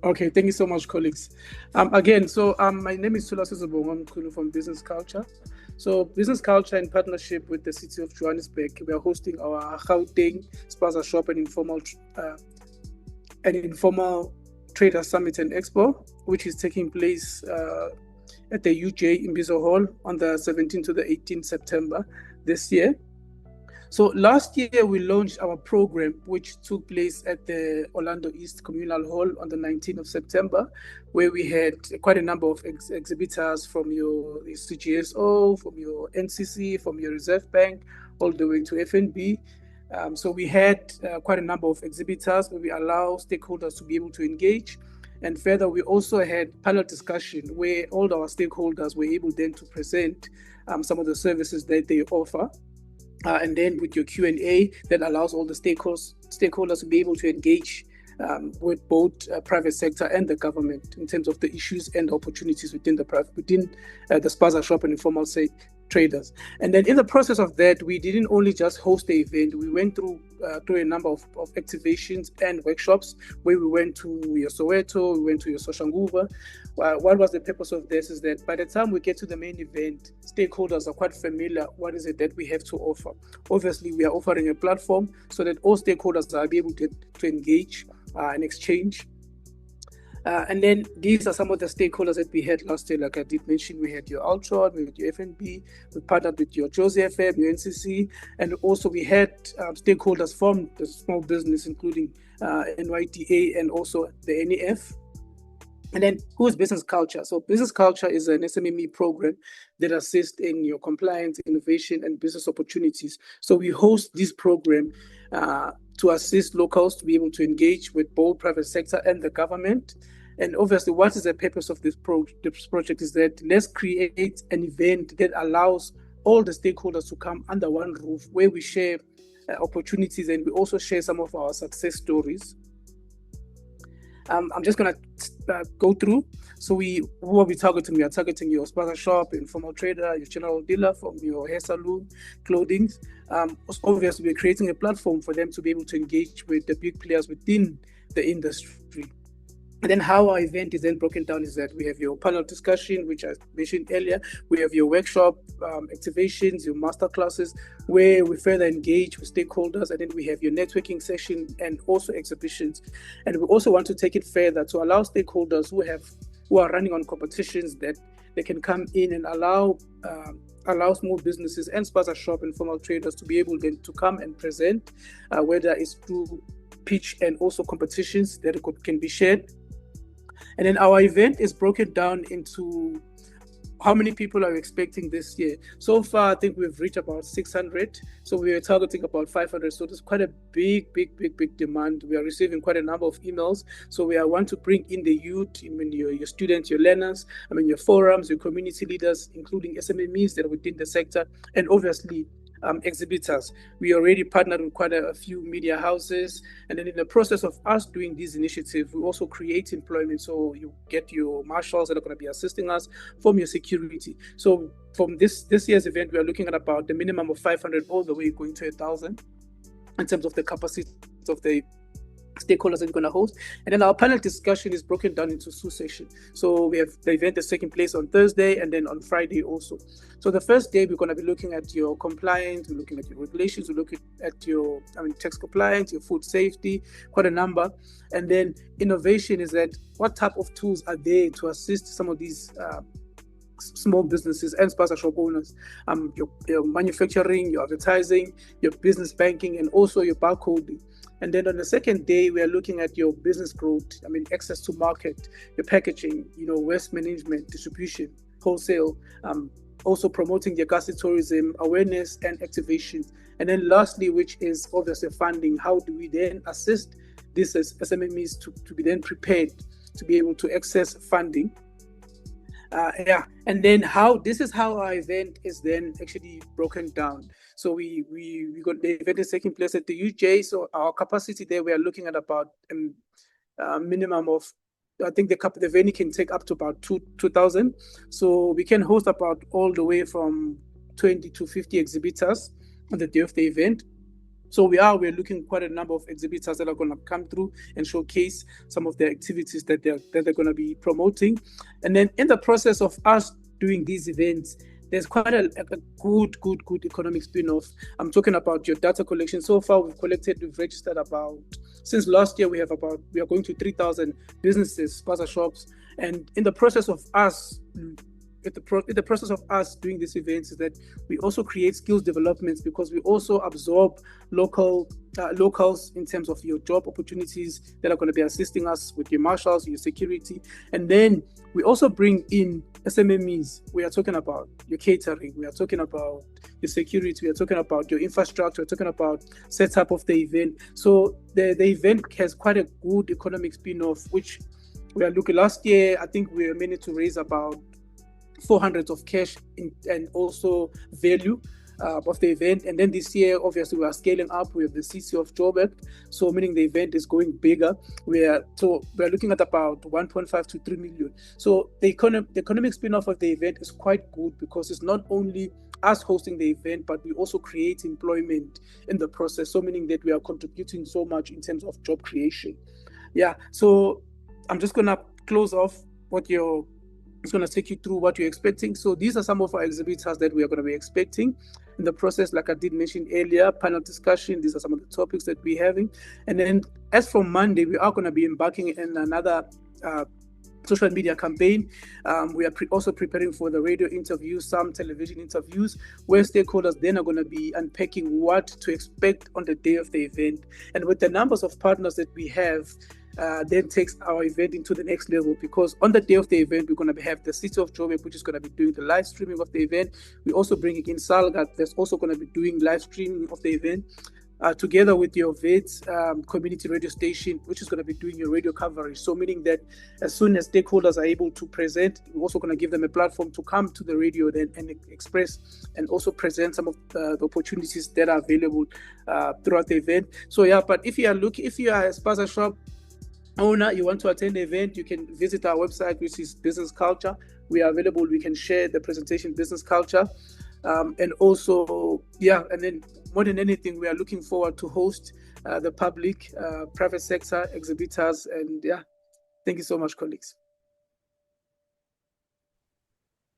Okay, thank you so much, colleagues. Again, so my name is Thulasizwe Mchunu from Business Culture. So Business Culture, in partnership with the City of Johannesburg, we are hosting our Gauteng Spaza Shop and informal Trader Summit and Expo, which is taking place at the UJ in Imbizo Hall on the 17th to the 18th September this year. So last year we launched our program, which took place at the Orlando East Communal Hall on the 19th of September, where we had quite a number of exhibitors from your CGSO, from your NCC, from your Reserve Bank, all the way to FNB. So we had quite a number of exhibitors where we allow stakeholders to be able to engage. And further, we also had panel discussion where all our stakeholders were able then to present some of the services that they offer. And then with your Q&A, that allows all the stakeholders to be able to engage with both private sector and the government in terms of the issues and opportunities within the Spaza shop and informal traders. And then in the process of that, we didn't only just host the event, we went through a number of activations and workshops where we went to your Soweto, we went to your Soshanguva. What was the purpose of this is that by the time we get to the main event, stakeholders are quite familiar what is it that we have to offer. Obviously, we are offering a platform so that all stakeholders are able to engage and exchange. And then these are some of the stakeholders that we had last year. Like I did mention, we had your Ultron, we had your FNB, we partnered with your Josie FM, your NCC, and also we had stakeholders from the small business, including NYTA and also the NEF. And then who's Business Culture? So Business Culture is an SMME program that assists in your compliance, innovation, and business opportunities. So we host this program to assist locals to be able to engage with both private sector and the government. And obviously, what is the purpose of this project is that let's create an event that allows all the stakeholders to come under one roof, where we share opportunities and we also share some of our success stories. I'm just going to go through. So who are we targeting? We are targeting your Spaza shop, informal trader, your general dealer, from your hair salon, clothing. Obviously, we're creating a platform for them to be able to engage with the big players within the industry. And then how our event is then broken down is that we have your panel discussion, which I mentioned earlier. We have your workshop activations, your master classes, where we further engage with stakeholders. And then we have your networking session and also exhibitions. And we also want to take it further to allow stakeholders who are running on competitions that they can come in and allow small businesses and Spaza shop and formal traders to be able then to come and present, whether it's through pitch and also competitions that can be shared. And then our event is broken down into how many people are we expecting this year. So far, I think we've reached about 600. So we are targeting about 500. So there's quite a big demand. We are receiving quite a number of emails. So we want to bring in the youth, your students, your learners, your forums, your community leaders, including SMMEs that are within the sector, and obviously exhibitors. We already partnered with quite a few media houses, and then in the process of us doing these initiatives, we also create employment. So you get your marshals that are going to be assisting us, from your security. So from this year's event, we are looking at about the minimum of 500 all the way going to 1,000 in terms of the capacity of the stakeholders that we're going to host. And then our panel discussion is broken down into 2 sessions. So we have the event that's taking place on Thursday and then on Friday also. So the first day, we're going to be looking at your compliance, we're looking at your regulations, we're looking at your tax compliance, your food safety, quite a number. And then innovation is that what type of tools are there to assist some of these small businesses and Spaza shop owners, your manufacturing, your advertising, your business banking, and also your barcoding. And then on the second day, we are looking at your business growth, access to market, your packaging, waste management, distribution, wholesale, also promoting your gas tourism, awareness and activation. And then lastly, which is obviously funding. How do we then assist these SMMEs to be then prepared to be able to access funding? And then this is how our event is then actually broken down. So we got the event is taking place at the UJ. So our capacity there, we are looking at about a minimum of, I think the venue can take up to about 2,000. So we can host about all the way from 20 to 50 exhibitors on the day of the event. So we're looking quite a number of exhibitors that are going to come through and showcase some of the activities that they're going to be promoting. And then in the process of us doing these events, there's quite a good economic spin-off. I'm talking about your data collection. So far, we've registered since last year, we are going to 3,000 businesses, Spaza shops. And in the process of us doing these events is that we also create skills developments, because we also absorb locals in terms of your job opportunities that are going to be assisting us with your marshals, your security. And then we also bring in SMMEs. We are talking about your catering, we are talking about your security, we are talking about your infrastructure, we're talking about setup of the event. So the event has quite a good economic spin-off, which we are looking. Last year, I think we managed to raise about 400 of cash and also value of the event. And then this year, obviously, we are scaling up. We have the CC of Joburg, so meaning the event is going bigger. We're looking at about 1.5 to 3 million. So the economic spin-off of the event is quite good, because it's not only us hosting the event, but we also create employment in the process. So meaning that we are contributing so much in terms of job creation. So I'm just gonna close off it's going to take you through what you're expecting. So these are some of our exhibitors that we are going to be expecting in the process. Like I did mention earlier, panel discussion, these are some of the topics that we're having. And then as from Monday, we are going to be embarking in another social media campaign. We are also preparing for the radio interviews, some television interviews, where stakeholders then are going to be unpacking what to expect on the day of the event. And with the numbers of partners that we have, then takes our event into the next level, because on the day of the event, we're going to have the City of Joburg, which is going to be doing the live streaming of the event. We're also bringing in Salga, that's also going to be doing live streaming of the event, together with your VETS community radio station, which is going to be doing your radio coverage. So meaning that as soon as stakeholders are able to present, we're also going to give them a platform to come to the radio then and express and also present some of the opportunities that are available throughout the event. So but if you are a Spaza shop, owner, you want to attend the event, you can visit our website, which is Business Culture. We are available. We can share the presentation, Business Culture. And also, and then more than anything, we are looking forward to host the public, private sector, exhibitors, and thank you so much, colleagues.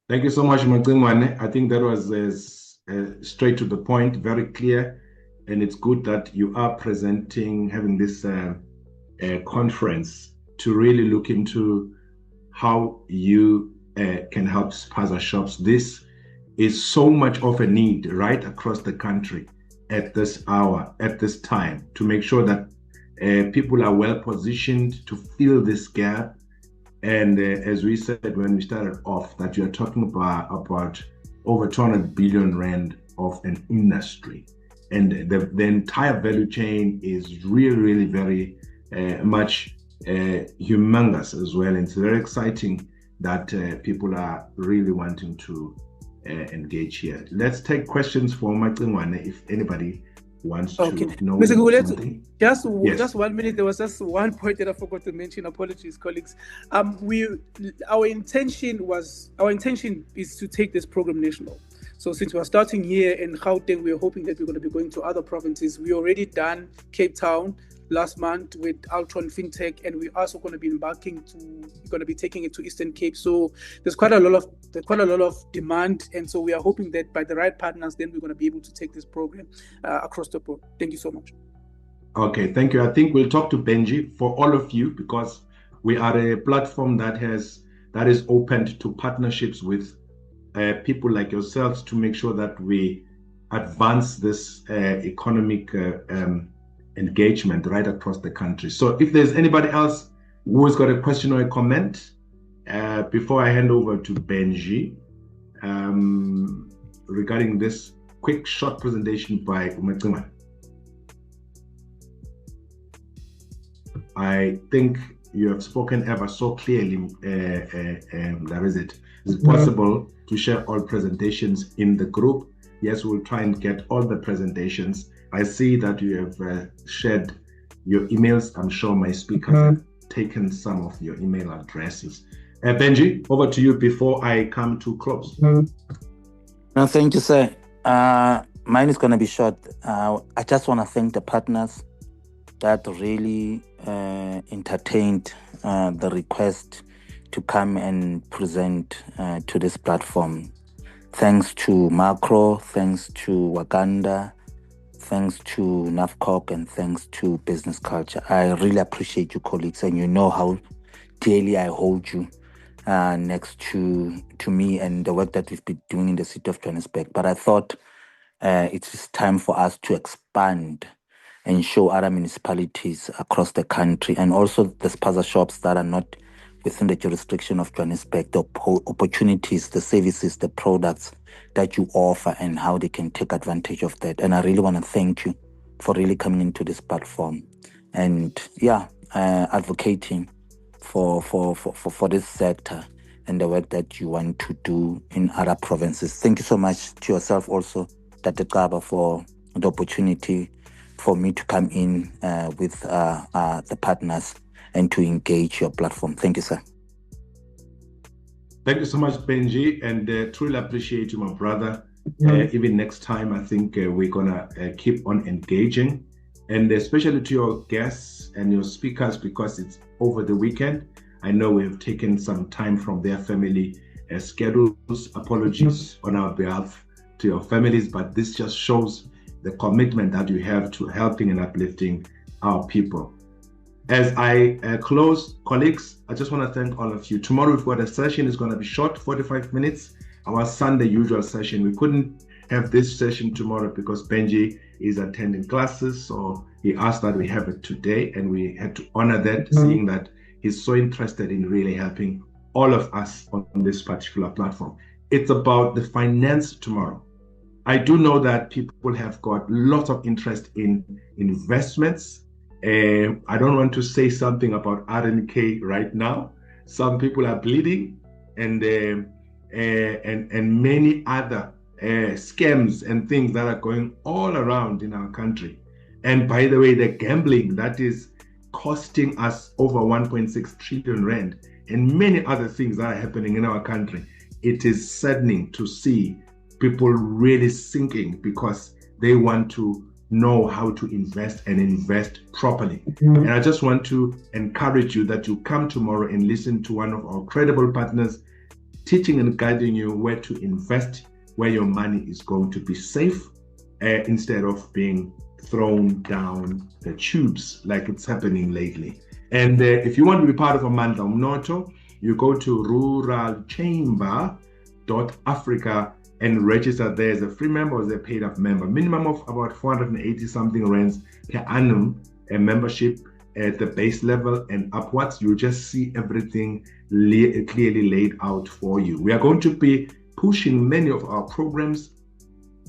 Thank you so much, Mngcingwane. I think that was straight to the point, very clear, and it's good that you are presenting, having this conference to really look into how you can help Spaza shops. This is so much of a need right across the country at this hour, at this time, to make sure that people are well positioned to fill this gap. And as we said when we started off, that you're talking about over 200 billion rand of an industry. And the entire value chain is really, really very much humongous as well. And it's very exciting that people are really wanting to engage here. Let's take questions for Mngcingwane if anybody wants to know something. Just 1 minute. There was just one point that I forgot to mention. Apologies, colleagues. Our intention is to take this program national. So since we're starting here in Gauteng, we're hoping that we're going to be going to other provinces. We already done Cape Town last month with Altron FinTech, and we're also going to be taking it to Eastern Cape. So there's quite a lot of demand, and so we are hoping that by the right partners, then we're going to be able to take this program across the board. Thank you so much. Okay, thank you. I think we'll talk to Benji for all of you, because we are a platform that is open to partnerships with people like yourselves to make sure that we advance this economic engagement right across the country. So if there's anybody else who has got a question or a comment, before I hand over to Benji, regarding this quick short presentation by Mngcingwane. I think you have spoken ever so clearly, is it possible to share all presentations in the group? Yes, we'll try and get all the presentations. I see that you have shared your emails. I'm sure my speakers have taken some of your email addresses. Benji, over to you before I come to close. No, thank you, sir. Mine is going to be short. I just want to thank the partners that really entertained the request to come and present to this platform. Thanks to Makro, thanks to Wakanda, thanks to NAFCOC, and thanks to Business Culture. I really appreciate you, colleagues, and you know how dearly I hold you next to me and the work that we've been doing in the city of Johannesburg. But I thought it's time for us to expand and show other municipalities across the country, and also the Spaza shops that are not within the jurisdiction of Johannesburg, the opportunities, the services, the products that you offer, and how they can take advantage of that. And I really want to thank you for really coming into this platform and advocating for this sector and the work that you want to do in other provinces. Thank you so much to yourself also, Tate Kaba, for the opportunity for me to come in with the partners and to engage your platform. Thank you, sir. Thank you so much, Benji, and truly appreciate you, my brother. Even next time, I think we're gonna keep on engaging, and especially to your guests and your speakers, because it's over the weekend. I know we have taken some time from their family schedules. Apologies on our behalf to your families, but this just shows the commitment that you have to helping and uplifting our people. As I close, colleagues, I just want to thank all of you. Tomorrow we've got a session. It's going to be short, 45 minutes. Our Sunday usual session. We couldn't have this session tomorrow because Benji is attending classes, so he asked that we have it today, and we had to honor that, seeing that he's so interested in really helping all of us on this particular platform. It's about the finance tomorrow. I do know that people have got lots of interest in investments. I don't want to say something about RNK right now. Some people are bleeding, and many other scams and things that are going all around in our country. And by the way, the gambling that is costing us over 1.6 trillion rand and many other things that are happening in our country. It is saddening to see people really sinking because they want to know how to invest and invest properly. And I just want to encourage you that you come tomorrow and listen to one of our credible partners teaching and guiding you where to invest, where your money is going to be safe, instead of being thrown down the tubes like it's happening lately. And if you want to be part of Amandla Umnoto, you go to ruralchamber.africa and register there as a free member or as a paid up member. Minimum of about 480 something rands per annum, a membership at the base level and upwards. You just see everything clearly laid out for you. We are going to be pushing many of our programs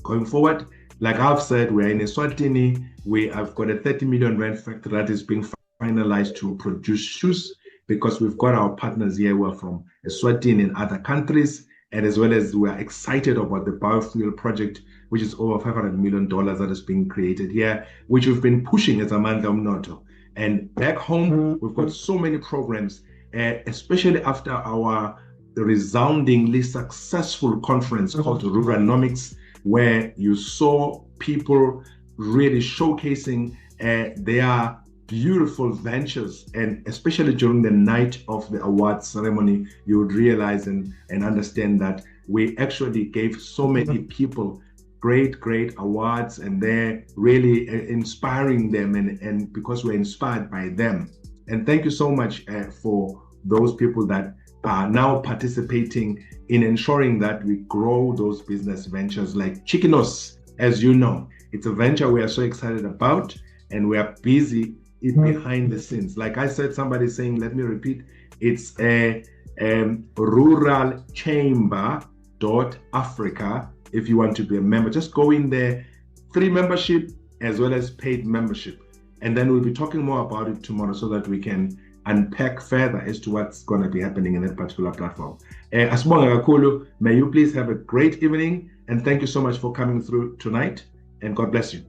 going forward. Like I've said, we're in Eswatini. We have got a 30 million rand factory that is being finalized to produce shoes, because we've got our partners here who are from Eswatini and other countries, and as well as we are excited about the biofuel project, which is over $500 million that is being created here, which we've been pushing as Amandla Umnoto. And back home, we've got so many programs, especially after our resoundingly successful conference called Ruranomics, where you saw people really showcasing their beautiful ventures. And especially during the night of the awards ceremony, you would realize and understand that we actually gave so many people great awards, and they're really inspiring them, and because we're inspired by them. And thank you so much for those people that are now participating in ensuring that we grow those business ventures like Chikinos. As you know, it's a venture we are so excited about, and we are busy behind the scenes. Like I said, somebody saying, let me repeat, it's a ruralchamber.africa. If you want to be a member, just go in there, free membership as well as paid membership. And then we'll be talking more about it tomorrow so that we can unpack further as to what's going to be happening in that particular platform. Asibonga kakhulu, may you please have a great evening, and thank you so much for coming through tonight, and God bless you.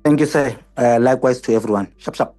Thank you, sir. Likewise to everyone. Shap, shap.